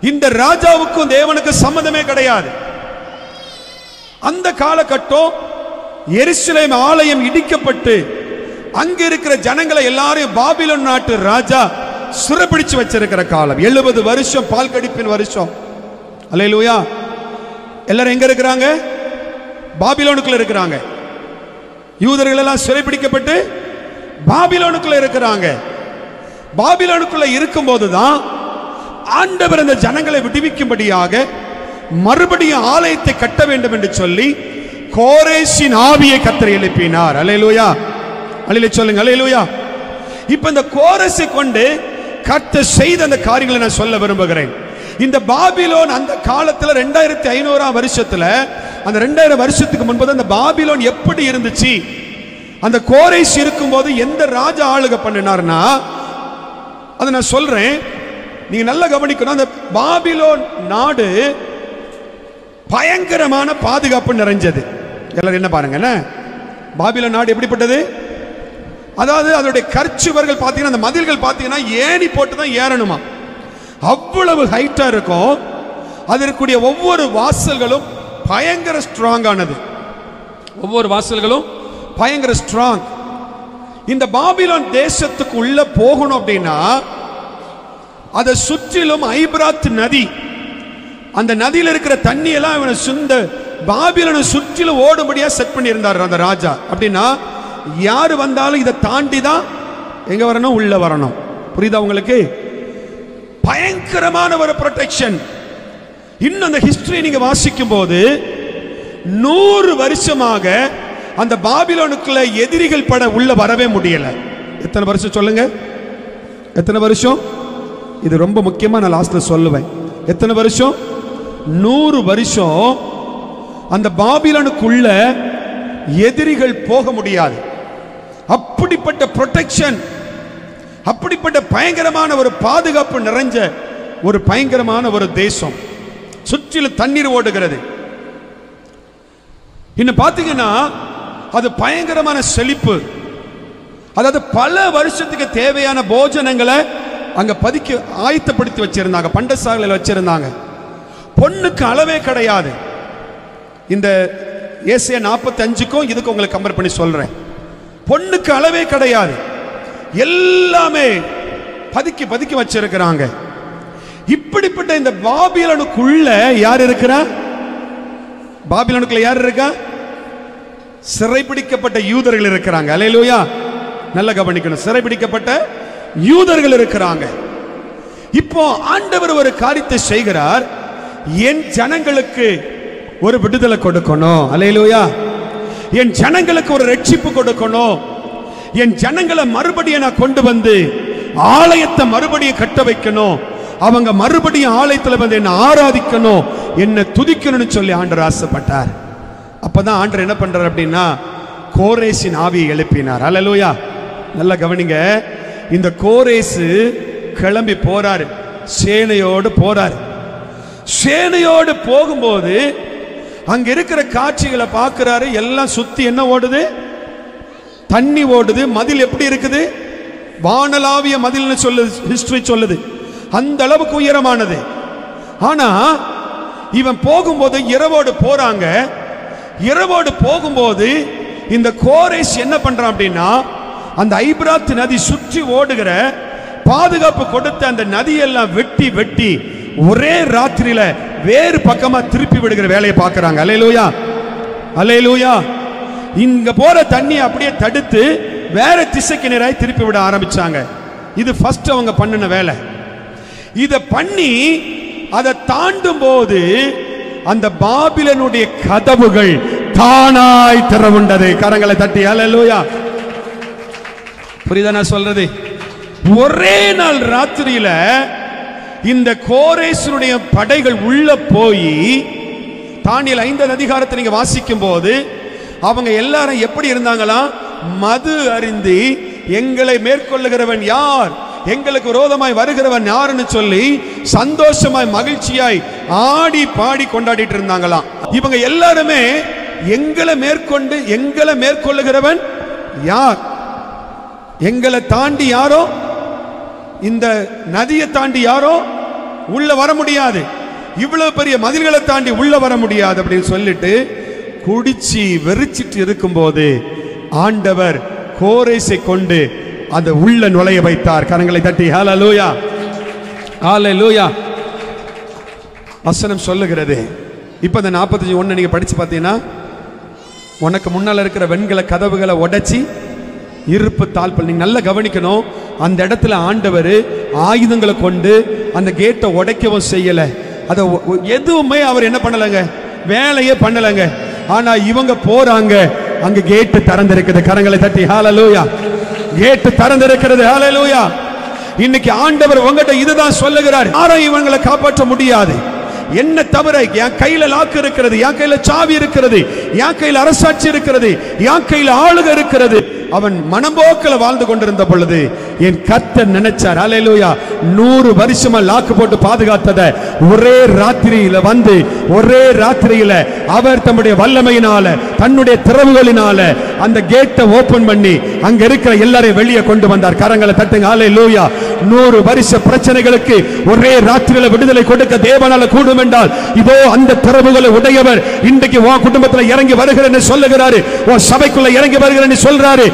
இந்த ராஜாவுக்கும் தேவனுக்கு சம்பந்தமே கிடையாது. அந்த காலகட்டம் எருசலேம் ஆலயம் இடிக்கப்பட்டு அங்க இருக்கிற ஜனங்களை எல்லாரையும் பாபிலோன் நாட்டு ராஜா சிறைபிடிச்சு வச்சிருக்கிற காலம். 70 வருஷம் பால் கடிப்பின் வருஷம். அல்லேலூயா. எல்லாரும் எங்க இருக்கிறாங்க? பாபிலோனுக்குள்ள இருக்கிறாங்க. யூதர்கள் எல்லாம் சிறைபிடிக்கப்பட்டு பாபிலோனுக்குள்ள இருக்கிறாங்க. பாபிலோனுக்குள்ள இருக்கும் போதுதான் ஆண்டவர் அந்த ஜனங்களை விடுவிக்கும்படியாக மறுபடியும் ஆலயத்தை கட்ட வேண்டும் என்று சொல்லி கோரேசின் ஆவியை கர்த்தர் எழுப்பினார். அல்லேலூயா. அல்லேலூயா சொல்லுங்க. அல்லேலூயா. இப்ப இந்த கோரேசை கொண்டு கர்த்தர் செய்த அந்த காரியங்களை நான் சொல்ல விரும்புகிறேன். இந்த பாபிலோன் அந்த காலத்துல 2500 வருஷத்துல, அந்த 2000 வருஷத்துக்கு முன்பு அந்த பாபிலோன் எப்படி இருந்துச்சு, அந்த கோரேஸ் இருக்கும்போது எந்த ராஜா ஆளுகை பண்ணினார்னா அதை நான் சொல்றேன், நீங்க நல்லா கவனிக்கணும். அந்த பாபிலோன் நாடு பயங்கரமான பாதுகாப்பு நிறைஞ்சது. எல்லாரும் என்ன பாருங்க, பாபிலோன் நாடு எப்படிப்பட்டது? அதாவது அதனுடைய கற்சுவர்கள் பார்த்தீங்கன்னா, அந்த மதில்கள் பார்த்தீங்கன்னா ஏணி போட்டு தான் ஏறணுமா, அவ்வளவு ஹைட்டா இருக்கும். அதற்குரிய ஒவ்வொரு வாசல்களும் பயங்கர ஸ்ட்ராங் ஆனது. ஒவ்வொரு வாசல்களும் பயங்கர ஸ்ட்ராங். இந்த பாபிலோன் தேசத்துக்கு உள்ள போகணும் அப்படின்னா அதை சுற்றிலும் ஐபிராத் நதி, அந்த நதியில் இருக்கிற தண்ணி எல்லாம் இவனை சுந்த பாபிலோனை சுற்றிலும் ஓடும்படியா செட் பண்ணி இருந்தார் அந்த ராஜா. அப்படின்னா யாரு வந்தாலும் இதை தாண்டி தான் எங்க வரணும், உள்ள வரணும். புரியுதா உங்களுக்கு? பயங்கரமான ஒரு ப்ரொடெக்ஷன். இன்னும் அந்த ஹிஸ்டரி நீங்க வாசிக்கும் போது 100 வருஷமாக அந்த பாபிலோனுக்குள்ள எதிரிகள் பட உள்ள வரவே முடியல. எத்தனை வருஷம் சொல்லுங்க? எத்தனை வருஷம்? இது ரொம்ப முக்கியமா, நான் லாஸ்ட்ல சொல்லுவேன். எத்தனை வருஷம்? 100 வருஷம் அந்த பாபிலோனுக்குள்ள எதிரிகள் போக முடியாது. அப்படிப்பட்ட ப்ரொடெக்ஷன், அப்படிப்பட்ட பயங்கரமான ஒரு பாதுகாப்பு நிறைஞ்ச ஒரு பயங்கரமான ஒரு தேசம். சுற்றிலும் தண்ணீர் ஓடுகிறது. இன்னும் பாத்தீங்கன்னா அது பயங்கரமான செழிப்பு. அதாவது பல வருஷத்துக்கு தேவையான போஜனங்களை அங்க பதுக்கி ஆயத்தப்படுத்தி வச்சிருந்தாங்க, பண்டசாலையில் வச்சிருந்தாங்க. பொண்ணுக்கு அளவே கிடையாது. இந்த ஏசாயா 45க்கும் இதுக்கு உங்களுக்கு கம்பேர் பண்ணி சொல்றேன். பொண்ணுக்கு அளவே கிடையாது. எல்லாமே பதுக்கி பதுக்கி வச்சிருக்கிறாங்க. இப்படிப்பட்ட இந்த பாபிலோனுக்குள்ள யார் இருக்கிறா? பாபிலோனுக்குள்ள யார் இருக்கா? சிறைபிடிக்கப்பட்ட யூதர்கள் இருக்கிறாங்க. அல்லேலூயா. நல்ல கவனிக்கணும். சிறைபிடிக்கப்பட்ட யூதர்கள் இருக்கிறாங்க. இப்போ ஆண்டவர் ஒரு காரியத்தை செய்கிறார். என் ஜனங்களுக்கு ஒரு விடுதலை கொடுக்கணும். அல்லேலூயா. என் ஜனங்களுக்கு ஒரு ரட்சிப்பு கொடுக்கணும். என் ஜனங்களை மறுபடியும் நான் கொண்டு வந்து ஆலயத்தை மறுபடியும் கட்ட வைக்கணும். அவங்க மறுபடியும் ஆலயத்தில் வந்து என்ன ஆராதிக்கணும், என்ன துதிக்கணும்னு சொல்லி ஆண்டவர் ஆசைப்பட்டார். அப்பதான் ஆண்டவர் என்ன பண்றார் அப்படின்னா, கோரேசின் ஆவியை எழுப்பினார். அல்லேலூயா. நல்லா கவனிங்க. இந்த கோரேசு கிளம்பி போறாரு, சேனையோடு போறாரு. சேனையோடு போகும்போது அங்க இருக்கிற காட்சிகளை பார்க்கிறாரு. எல்லாம் சுத்தி என்ன ஓடுது? தண்ணி ஓடுது. மதில் எப்படி இருக்குது? வானலாவிய மதில்னு சொல்லுது, ஹிஸ்டரி சொல்லுது. அந்த அளவுக்கு உயரமானது. ஆனா இவன் போகும்போது இரவோடு போறாங்க. இரவோடு போகும்போது இந்த கோரேஸ் என்ன பண்றான் அப்படின்னா, அந்த ஐபிராத் நதி சுற்றி ஓடுகிற பாதுகாப்பு கொடுத்த அந்த நதியெல்லாம் வெட்டி வெட்டி ஒரே ராத்திரியில வேறு பக்கமா திருப்பி விடுகிற வேலையை பார்க்கறாங்க. அல்லேலூயா, அல்லேலூயா. இங்க போற தண்ணி அப்படியே தடுத்து வேற திசைக்கு நேராய் திருப்பி விட ஆரம்பிச்சாங்க. இது ஃபர்ஸ்ட் அவங்க பண்ணின வேலை. இத பண்ணி அதை தாண்டும் போது அந்த பாபிலனுடைய கதவுகள் தானாய் திறவுண்டது. கரங்களை தட்டி அல்லேலூயா. புரியுதா நான் சொல்றது? ஒரே நாள் ராத்திரியில இந்த கோரேசனுடைய படைகள் உள்ள போய், தானியேல் 5 அதிகாரத்தை நீங்க வாசிக்கும் போது அவங்க எல்லாரும் எப்படி இருந்தாங்களா? மது அருந்தி எங்களை மேற்கொள்ளுகிறவன் யார், எங்களுக்கு விரோதமாய் வருகிறவன் யாருன்னு சொல்லி சந்தோஷமாய் மகிழ்ச்சியாய் ஆடி பாடி கொண்டாடிட்டு இருந்தாங்களாம். இவங்க எல்லாருமே எங்களை மேற்கொள்ளுகிறவன் யார், எங்களை தாண்டி யாரோ, இந்த நதியை தாண்டி யாரோ உள்ள வர முடியாது, இவ்வளவு பெரிய மதில்களை தாண்டி உள்ள வர முடியாது அப்படின்னு சொல்லிட்டு குடிச்சி வெறிச்சிட்டு இருக்கும்போது ஆண்டவர் கோரேசை கொண்டு அந்த உள்ள நுழைய வைத்தார். கரங்களை தட்டி ஹல்லேலூயா, ஹல்லேலூயா. வசனம் சொல்லுகிறது. இப்ப இந்த 45:1 நீங்க படிச்சு பார்த்தீங்கன்னா, உனக்கு முன்னால இருக்கிற வெண்கல கதவுகளை உடைச்சி இருப்பு தாழ்பல். நீங்க நல்லா கவனிக்கணும். அந்த இடத்துல ஆண்டவர் ஆயுதங்களை கொண்டு அந்த கேட்டை உடைக்கவும் செய்யல. அதை எதுவுமே அவர் என்ன பண்ணலங்க, வேலையே பண்ணலங்க. ஆனா இவங்க போறாங்க, அங்க கேட்டு திறந்திருக்குது. கரங்களை தட்டி ஹல்லேலூயா. கேட்டு திறந்திருக்கிறது. ஹல்லேலூயா. இன்னைக்கு ஆண்டவர் உங்ககிட்ட இதுதான் சொல்லுகிறார். யாரும் இவங்களை காப்பாற்ற முடியாது. என்ன தவிர என் கையில லாக்கு இருக்கிறது, என் கையில சாவி இருக்கிறது, என் கையில அரசாட்சி இருக்கிறது, என் கையில ஆளுக இருக்கிறது. அவன் மனம்போக்கில் வாழ்ந்து கொண்டிருந்த பொழுது என் கர்த்தர் நினைச்சார். அல்லேலூயா. 100 வருஷமா லாக்கு போட்டு பாதுகாத்தத ஒரே ராத்திரியில வந்து, ஒரே ராத்திரியில அவர் தம்முடைய வல்லமையினால, தன்னுடைய திறவுகளினால அந்த கேட்டை ஓபன் பண்ணி அங்க இருக்கிற எல்லாரையும் வெளியே கொண்டு வந்தார். கரங்களை தட்டுங்க. அல்லேலூயா. 100 வருஷ பிரச்சனைகளுக்கு ஒரே ராத்திரியில விடுதலை கொடுக்க தேவனால கூடும் என்றால், இதோ அந்த திறவுகளை உடையவர் இன்றைக்கு உன் குடும்பத்தில் இறங்கி வருகிறேன்னு சொல்லுகிறாரு, உன் சபைக்குள்ள இறங்கி வருகிறேன்னு சொல்றாரு.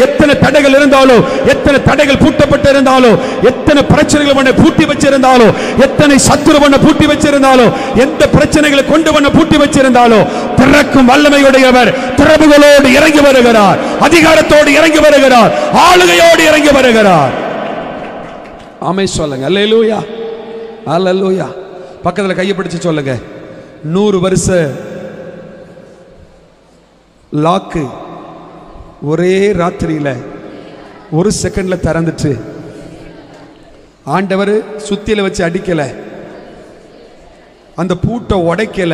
எத்தனை தடைகள் இருந்தாலும், எத்தனை தடைகள் பூட்டப்பட்டு இருந்தாலும், எத்தனை பிரச்சனைகள் பண்ண பூட்டி வச்சிருந்தாலும், எத்தனை சத்துரு பண்ண பூட்டி வச்சிருந்தாலும், எந்த பிரச்சனைகளை கொண்டு பண்ண பூட்டி வச்சிருந்தாலும், திறக்கும் வல்லமையுடையவர் திறவுகளோடு இறங்கி வருகிறார், அதிகாரத்தோடு இறங்கி வருகிறார், ஆளுகையோடு இறங்கி வருகிறார். ஆமென் சொல்லுங்க. அல்லேலூயா, அல்லேலூயா. பக்கத்துல கையை பிடிச்சு சொல்லுங்க. 100 வருஷ லாக்கு ஒரே ராத்திரியில 1 செகண்ட்ல திறந்துட்டு, ஆண்டவர் சுத்தியில வச்சு அடிக்கல, அந்த பூட்டை உடைக்கல,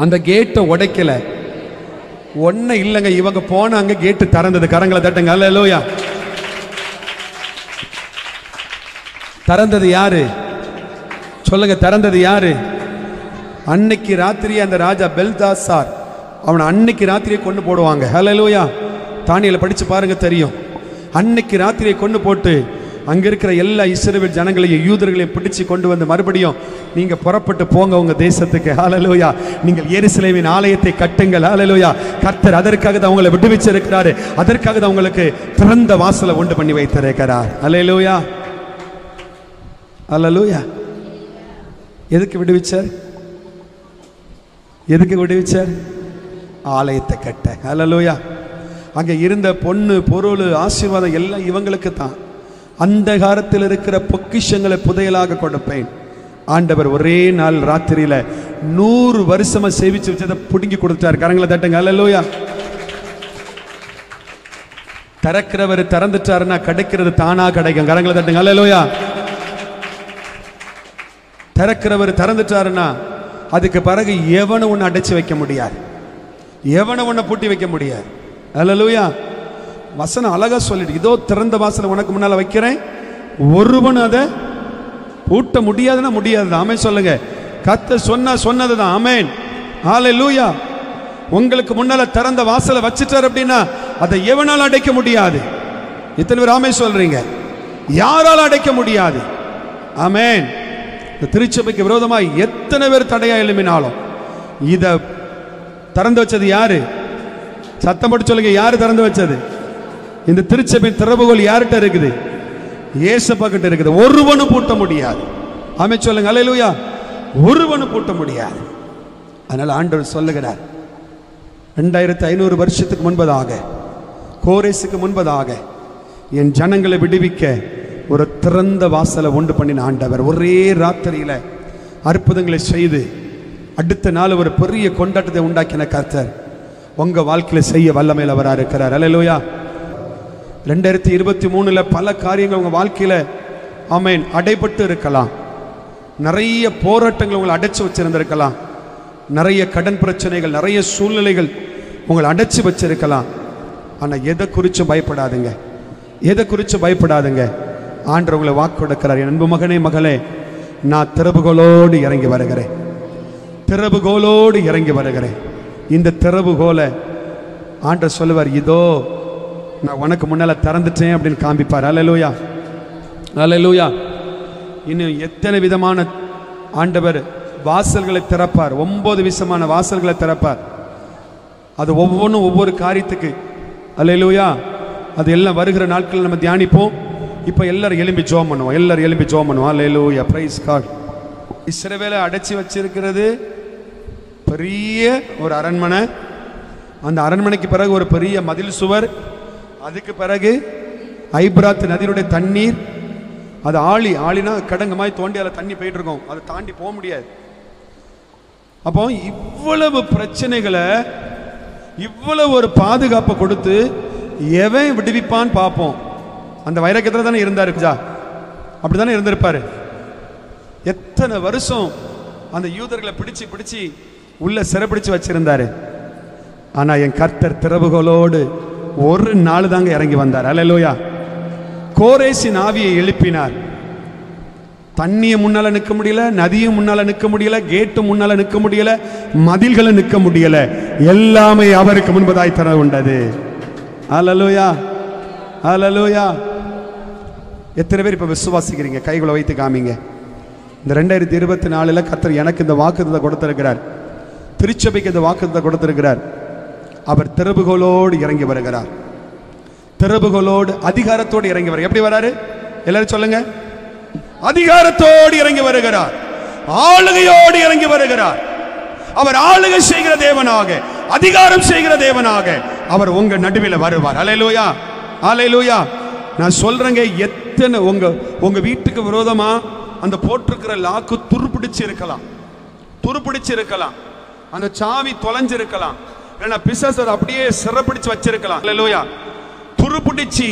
அந்த கேட்டை உடைக்கல, ஒன்னும் இல்லைங்க. இவங்க போனாங்க, கேட்டு திறந்தது. கரங்களை தட்டுங்க. அல்லேலூயா. திறந்தது யாரு சொல்லுங்க? திறந்தது யாரு? அன்னைக்கு ராத்திரி அந்த ராஜா பெல்தாசார், அவனை அன்னைக்கு ராத்திரியை கொண்டு போடுவாங்க. ஹல்லேலூயா. தானியேலை படிச்சு பாருங்க, தெரியும். அன்னைக்கு ராத்திரியை கொண்டு போட்டு அங்க இருக்கிற எல்லா இஸ்ரவேல் ஜனங்களையும் யூதர்களையும் பிடிச்சு கொண்டு வந்து மறுபடியும் நீங்க புறப்பட்டு போங்க உங்க தேசத்துக்கு. ஹல்லேலூயா. நீங்கள் எருசலேமின் ஆலயத்தை கட்டுங்கள். ஹல்லேலூயா. கர்த்தர் அதற்காக தான் உங்களை விடுவிச்சிருக்கிறாரு, அதற்காக தான் உங்களுக்கு திறந்த வாசலை உண்டு பண்ணி வைத்திருக்கிறார். ஹல்லேலூயா, ஹல்லேலூயா. எதுக்கு விடுவிச்சார்? எதுக்கு விடுவிச்சார்? ஆலயத்தை கட்ட. ஹல்லேலூயா. அங்கே இருந்த பொண்ணு பொருள் ஆசீர்வாதம் எல்லாம் இவங்களுக்கு தான். அந்த காலத்தில் இருக்கிற பொக்கிஷங்களை புதையலாக கொடுப்பேன். ஆண்டவர் ஒரே நாள் ராத்திரியில 100 வருஷமா சேவிச்சு வச்சதை புடுங்கி கொடுத்தார். கரங்களை தட்டுங்க. அல்லேலூயா. திறக்கிறவர் திறந்துட்டாருன்னா கிடைக்கிறது தானா கிடைக்கும். கரங்களை தட்டுங்க. அல்லேலூயா. திறக்கிறவர் திறந்துட்டாருன்னா அதுக்கு பிறகு எவனை ஒன்று அடைச்சு வைக்க முடியாது, எவனை ஒன்றை பூட்டி வைக்க முடியாது. அல்லேலூயா. வசனம் அழகா சொல்லிட்டு, இதோ திறந்த வாசலை உனக்கு முன்னால வைக்கிறேன், ஒருவன் அதை பூட்ட முடியாதுன்னா முடியாது. ஆமென் சொல்லுங்க. கர்த்தர் சொன்னதுதான். ஆமென். ஹல்லேலூயா. உங்களுக்கு முன்னால திறந்த வாசலை வச்சிட்டார் அப்படின்னா அதை எவனால அடைக்க முடியாது. இத்தனை பேர் ஆமென் சொல்றீங்க. யாரால அடைக்க முடியாது. ஆமென். இந்த திருச்சபைக்கு விரோதமாக எத்தனை பேர் தடையா எழுப்பினாலும் இதை திறந்து வச்சது யாரு? சத்தம் போட்டு சொல்லுங்க. யாரு திறந்து வச்சது? இந்த திருச்சபையின் திறவுகோல் யார்கிட்ட இருக்குது? இயேசுப்பா கிட்ட இருக்குது. ஒருவனும் பூட்ட முடியாது. ஆமென் சொல்லுங்க. அல்லேலூயா. ஒருவனும் பூட்ட முடியாது. அதனால ஆண்டவர் சொல்லுகிறார், 2500 வருஷத்துக்கு முன்பதாக, கோரேசுக்கு முன்பதாக என் ஜனங்களை விடுவிக்க ஒரு திறந்த வாசலை உண்டு பண்ணின ஆண்டவர் ஒரே ராத்திரியில அற்புதங்களை செய்து அடுத்த நாள் ஒரு பெரிய கொண்டாட்டத்தை உண்டாக்கின கர்த்தர் உங்க வாழ்க்கையில செய்ய வல்லமையில் அவராக இருக்கிறார். அல்லேலூயா. 2023 பல காரியங்கள் உங்க வாழ்க்கையில ஆமென் அடைபட்டு இருக்கலாம். நிறைய போராட்டங்கள் உங்களை அடைச்சு வச்சிருந்திருக்கலாம். நிறைய கடன் பிரச்சனைகள், நிறைய சூழ்நிலைகள் உங்களை அடைச்சு வச்சிருக்கலாம். ஆனா எதை குறித்து பயப்படாதுங்க, எதை குறித்து பயப்படாதுங்க. ஆண்டவர் உங்களை வாக்கு கொடுக்கிறார். என் அன்பு மகனே மகளே, நான் திறவுகோலோடு இறங்கி வருகிறேன், திறவுகோலோடு இறங்கி வருகிறேன். இந்த திறவுகோலை ஆண்டவர் சொல்லுவார், இதோ நான் உனக்கு முன்னால திறந்துட்டேன் அப்படின்னு காண்பிப்பார். அல்லேலூயா. அல்லேலூயா. இன்னும் எத்தனை விதமான ஆண்டவர் வாசல்களை திறப்பார். 9 விதமான வாசல்களை திறப்பார். அது ஒவ்வொன்றும் ஒவ்வொரு காரியத்துக்கு. அல்லேலூயா. அது எல்லாம் வருகிற நாட்கள் நம்ம தியானிப்போம். இப்போ எல்லாரும் எழும்பி ஜெபம் பண்ணுவோம். எல்லாரும் எழும்பி ஜெபம் பண்ணுவோம். அல்லேலூயா. Praise God. இஸ்ரவேலை அடைச்சி வச்சிருக்கிறது பெரிய ஒரு அரண்மனை. அந்த அரண்மனைக்கு பிறகு ஒரு பெரிய மதில் சுவர். அதுக்கு பிறகு ஐபிராத் நதியினுடைய தண்ணீர். அது ஆளினா கடங்க மாதிரி தோண்டி அதில் தண்ணி போயிட்டு இருக்கோம். அதை தாண்டி போக முடியாது. அப்போ இவ்வளவு பிரச்சனைகளை, இவ்வளவு ஒரு பாதுகாப்பை கொடுத்து எவன் விடுவிப்பான்னு பார்ப்போம். அந்த வைரக்கத்தில் தானே இருந்தாரு. அப்படித்தானே இருந்திருப்பாரு. எத்தனை வருஷம் அந்த யூதர்களை பிடிச்சு உள்ள சிறைப்பிடிச்சு வச்சிருந்தாரு. ஆனா என் கர்த்தர் திறவுகோலோடு ஒரு நாள் தாங்க இறங்கி வந்தார். அல்லேலூயா. கோரேசின் ஆவியை எழுப்பினார். தண்ணியை முன்னால நிற்க முடியல, நதியும் முன்னால நிற்க முடியல, கேட்டு முன்னால நிற்க முடியல, மதில்களை நிற்க முடியல. எல்லாமே அவருக்கு முன்பதாய் தர உண்டது. அல்லேலூயா. அல்லேலூயா. எத்தனை பேர் இப்ப விசுவாசிக்கிறீங்க? கைகளை வைத்து காமிங்க. இந்த 2024 கர்த்தர் எனக்கு இந்த வாக்குத்தத்தை கொடுத்திருக்கிறார். திருச்சபைக்கு இந்த வாக்குத்தத்தை கொடுத்திருக்கிறார். அவர் திறவுகோலோடு இறங்கி வருகிறார். திறவுகோலோடு அதிகாரத்தோடு இறங்கி வருகிறார். எப்படி வராரு? எல்லாரும் சொல்லுங்க. அதிகாரத்தோடு இறங்கி வருகிறார். ஆளுகையோடு இறங்கி வருகிறார். அவர் ஆளுகை செய்கிற தேவனாக, அதிகாரம் செய்கிற தேவனாக அவர் உங்க நடுவில் வருவார். அல்லேலூயா. அல்லேலூயா. நான் சொல்றேங்க, எத்தனை உங்க வீட்டுக்கு விரோதமா அந்த போட்டிருக்கிற லாக்கு துருப்பிடிச்சு இருக்கலாம், அந்த சாவி தொலைஞ்சிருக்கலாம், இல்லைன்னா பிசாசு அப்படியே சிறப்பிடிச்சு வச்சிருக்கலாம். அல்லேலூயா. துருப்பிடிச்சு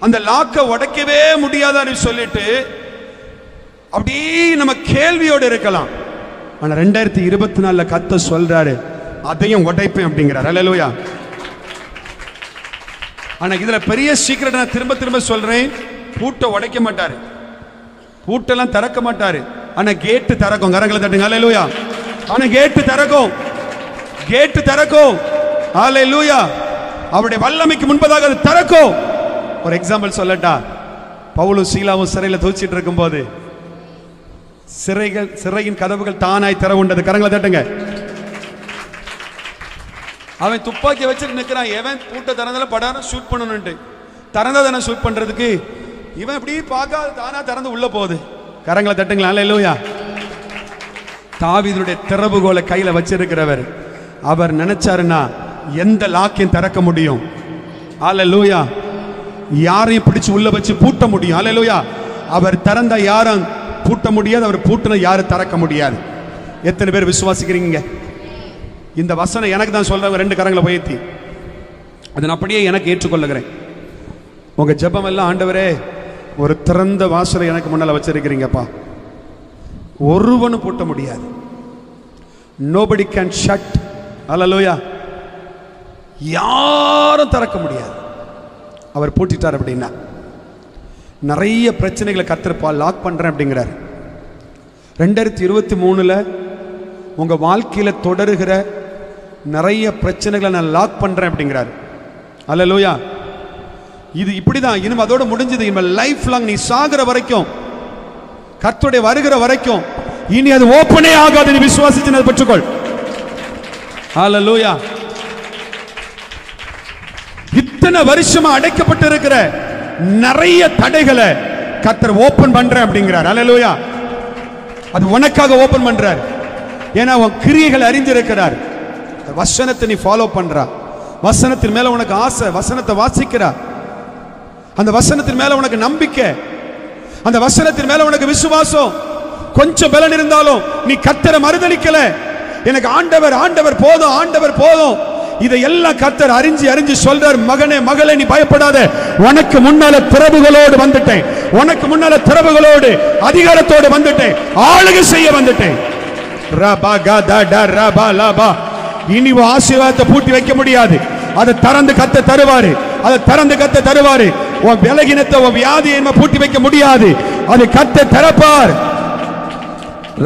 அந்த லாக்க உடைக்கவே முடியாதான்னு சொல்லிட்டு அப்படியே நம்ம கேள்வியோடு இருக்கலாம். ஆனா 2024 கர்த்தர் சொல்றாரு, அதையும் உடைப்பேன் அப்படிங்கிறார். அல்லேலூயா. ஆனா இதுல பெரிய சீக்கிரம் நான் திரும்ப சொல்றேன், பூட்டை உடைக்க மாட்டாரு, பூட்டெல்லாம் திறக்க மாட்டாரு. ஆனா கேட்டு திறக்கும். கரங்களை தட்டுங்க. அல்லேலூயா. ஆனா கேட்டு திறக்கும். அல்லேலூயா. அவருடைய வல்லமைக்கு முன்பதாக அது திறக்கும். ஒரு எக்ஸாம்பிள் சொல்லட்டா? பவுலும் சீலாவும் சிறையில தூச்சிட்டு இருக்கும் போது சிறையின் கதவுகள் தானாய் திற உண்டது. கரங்களை தட்டுங்க. அவன் துப்பாக்கி வச்சுட்டு நிற்கிறான். எவன் பூட்டை திறந்தால படாரம் ஷூட் பண்ணணும்ட்டு, திறந்ததானே ஷூட் பண்றதுக்கு இவன் இப்படி பார்க்காத தானா திறந்து உள்ள போகுது. கரங்களை தட்டுங்களா? அல்லேலூயா. தாவீதுடைய திறவுகோலை கையில வச்சிருக்கிறவர் அவர் நினைச்சாருன்னா எந்த லாக்கையும் திறக்க முடியும். அல்லேலூயா. யாரையும் பிடிச்சு உள்ள வச்சு பூட்ட முடியும். அல்லேலூயா. அவர் திறந்த யாரும் பூட்ட முடியாது, அவர் பூட்டின யாரும் திறக்க முடியாது. எத்தனை பேர் விசுவாசிக்கிறீங்க? இந்த வசனம் எனக்கு தான் சொல்றவங்க 2 கரங்களை உயர்த்தி அதன் அப்படியே எனக்கு ஏற்றுக்கொள்ளுகிறேன். உங்க ஜெபம் எல்லாம், ஆண்டவரே ஒரு திறந்த வாசலை எனக்கு முன்னால வச்சிருக்கிறீங்கப்பா, ஒருவனும் பூட்ட முடியாது. nobody can shut. அல்லேலூயா. யாரும் திறக்க முடியாது. அவர் பூட்டிட்டார் அப்படின்னா நிறைய பிரச்சனைகளை கர்த்தர் லாக் பண்றேன் அப்படிங்கிறார். 2023 உங்க வாழ்க்கையில தொடருகிற நிறைய பிரச்சனைகளை நான் லாக் பண்றேன் அப்படிங்கிறார். அல்லேலூயா. இது இப்படிதான், இனிமே அதோட முடிஞ்சது. இனிமே லைஃப் லாங், நீ சாகிற வரைக்கும், கர்த்தருடைய வருகிற வரைக்கும் இனி அது ஓப்பனே ஆகாது. நீ விசுவாசிச்சு அதை பெற்றுக்கொள். அல்லேலூயா. இத்தனை வருஷமா அடைக்கப்பட்டு இருக்கிற நிறைய தடைகளை கர்த்தர் ஓபன் பண்றேன் அப்படிங்கிறார். அல்லேலூயா. அது உனக்காக ஓபன் பண்றார். ஏன்னா உன் கிரியைகளை அறிஞ்சிருக்கிறார். வசனத்தை நீ ஃபாலோ பண்றா, வசனத்தின் மேல உனக்கு ஆசை, வசனத்தை வாசிக்கிறா, அந்த வசனத்தின் மேல உனக்கு நம்பிக்கை, அந்த வசனத்தின் மேல உனக்கு விசுவாசம். கொஞ்சம் பலன் இருந்தாலும் நீ கர்த்தரை மறுதலிக்கல. எனக்கு ஆண்டவர் ஆண்டவர் போதும், ஆண்டவர் போதும். இதையெல்லாம் கர்த்தர் அறிஞ்சு சொல்றார். மகனே மகளே, நீ பயப்படாத, உனக்கு முன்னால திறவுகளோடு வந்துட்டேன், உனக்கு முன்னால திறவுகளோடு அதிகாரத்தோடு வந்துட்டேன், ஆளுகை செய்ய வந்துட்டேன். ரபா கதா ரபா லபா. இனி ஆசீர்வாதத்தை பூட்டி வைக்க முடியாது. அதை திறந்து கர்த்தர் தருவாரு, அதை திறந்து கர்த்தர் தருவாரு. உன் விலகினத்தை, உன் வியாதியை பூட்டி வைக்க முடியாது, அதை கர்த்தர் திறப்பார்.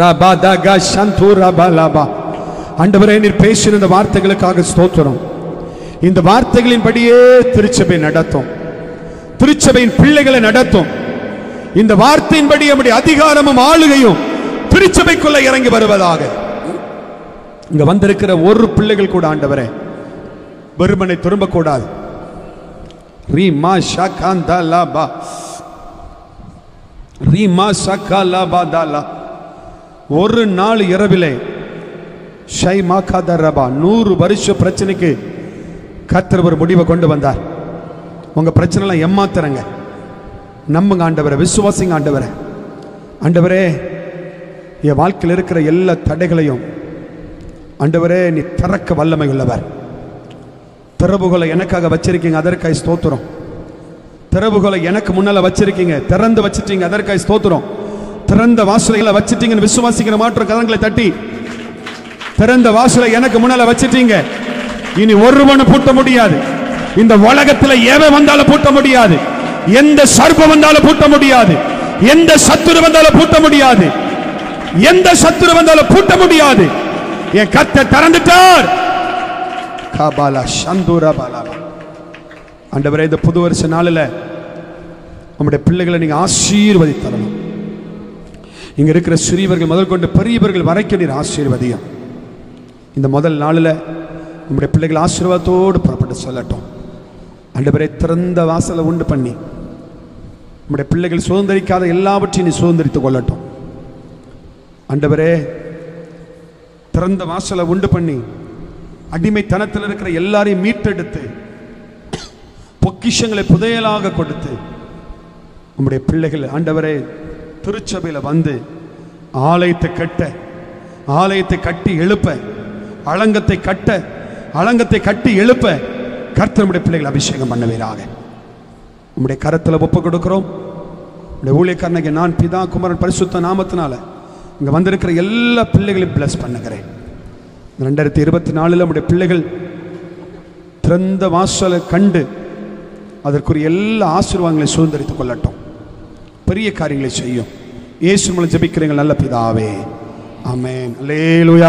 ரபா தகா சந்து ரபா லபா. ஆண்டவரே, நீர் பேசின இந்த வார்த்தைகளுக்காக ஸ்தோத்திரம். இந்த வார்த்தைகளின்படியே திருச்சபை நடத்தும், திருச்சபையின் பிள்ளைகளை நடத்தும். இந்த வார்த்தையின்படி நம்முடைய அதிகாரமும் ஆளுகையும் திருச்சபைக்குள்ள இறங்கி வருவதாக. இங்க வந்திருக்கிற ஒரு பிள்ளைகள் கூட ஆண்டவரே வெறுமனை திரும்ப கூடாது. ரீமா ஷகாந்தா லாபா, ரீமா ஷகா லாபா தாலா. ஒரு நாள் இரவிலே 100 வருஷ பிரச்சனைக்கு கர்த்தர் ஒரு முடிவை கொண்டு வந்தார். உங்க பிரச்சனை எல்லாம் ஏமாத்துறங்க, நம்புங்க ஆண்டவரே, விசுவாசிங்க ஆண்டவரே. ஆண்டவரே, என் வாழ்க்கையில் இருக்கிற எல்லா தடைகளையும் ஆண்டவரே நீ திறக்க வல்லமை உள்ளவர். திறவுகளை எனக்காக வச்சிருக்கீங்க, அதற்காக ஸ்தோத்திரம். திறவுகளை எனக்கு முன்னால வச்சிருக்கீங்க, திறந்து வச்சிட்டீங்க, அதற்காக ஸ்தோத்திரம். திறந்த வாசலைகளை வச்சிட்டீங்கன்னு விசுவாசிக்கிற மாற்ற கரங்களை தட்டி, திறந்த வாசலை எனக்கு முன்னால வச்சிட்டீங்க, இனி ஒருவனும் பூட்ட முடியாது. இந்த உலகத்தில் எவன் வந்தாலும் பூட்ட முடியாது, எந்த சர்ப்பம் வந்தாலும் பூட்ட முடியாது, எந்த சத்துரு வந்தாலும் பூட்ட முடியாது, எந்த சத்துரு வந்தாலும் பூட்ட முடியாது. என் கர்த்தர் திறந்துட்டார். காபாலா சந்தூரா பாலாபா. ஆண்டவரே, இந்த புது வருஷ நாளில் நம்முடைய பிள்ளைகளை நீங்க ஆசீர்வதித்தரணும். இங்க இருக்கிற சிறியவர்கள் முதல் கொண்டு பெரியவர்கள் வரைக்கும் நீர் ஆசீர்வதியும். இந்த முதல் நாளில் நம்முடைய பிள்ளைகள் ஆசீர்வாதத்தோடு புறப்பட்டு சொல்லட்டும். ஆண்டவரே, திறந்த வாசலை உண்டு பண்ணி நம்முடைய பிள்ளைகள் சுதந்திரிக்காத எல்லாவற்றையும் நீ சுதந்திரித்துக் கொள்ளட்டும். ஆண்டவரே, திறந்த வாசலை உண்டு பண்ணி அடிமைத்தனத்தில் இருக்கிற எல்லாரையும் மீட்டெடுத்து பொக்கிஷங்களை புதையலாக கொடுத்து நம்முடைய பிள்ளைகள் ஆண்டவரே திருச்சபையில் வந்து ஆலயத்தை கட்ட, ஆலயத்தை கட்டி எழுப்ப, அலங்கத்தை கட்ட, அலங்கத்தை கட்டி எழுப்ப கர்த்தர் நம்முடைய பிள்ளைகள் அபிஷேகம் பண்ணுவீராக. நம்முடைய கரத்தில் ஒப்பு கொடுக்கிறோம். நம்முடைய ஊழியக்காரனுக்கு நான் பிதா குமாரன் பரிசுத்த நாமத்தினால இங்க வந்திருக்கிற எல்லா பிள்ளைகளையும் பிளஸ் பண்ணுகிறேன். 2024 நம்முடைய பிள்ளைகள் திறந்த வாசலை கண்டு அதற்குரிய எல்லா ஆசீர்வாதங்களையும் சுதந்திரித்துக் கொள்ளட்டும். பெரிய காரியங்களை செய்யும். இயேசு மூலம் ஜெபிக்கிறீங்க நல்ல பிதாவே, ஆமென். அல்லேலூயா.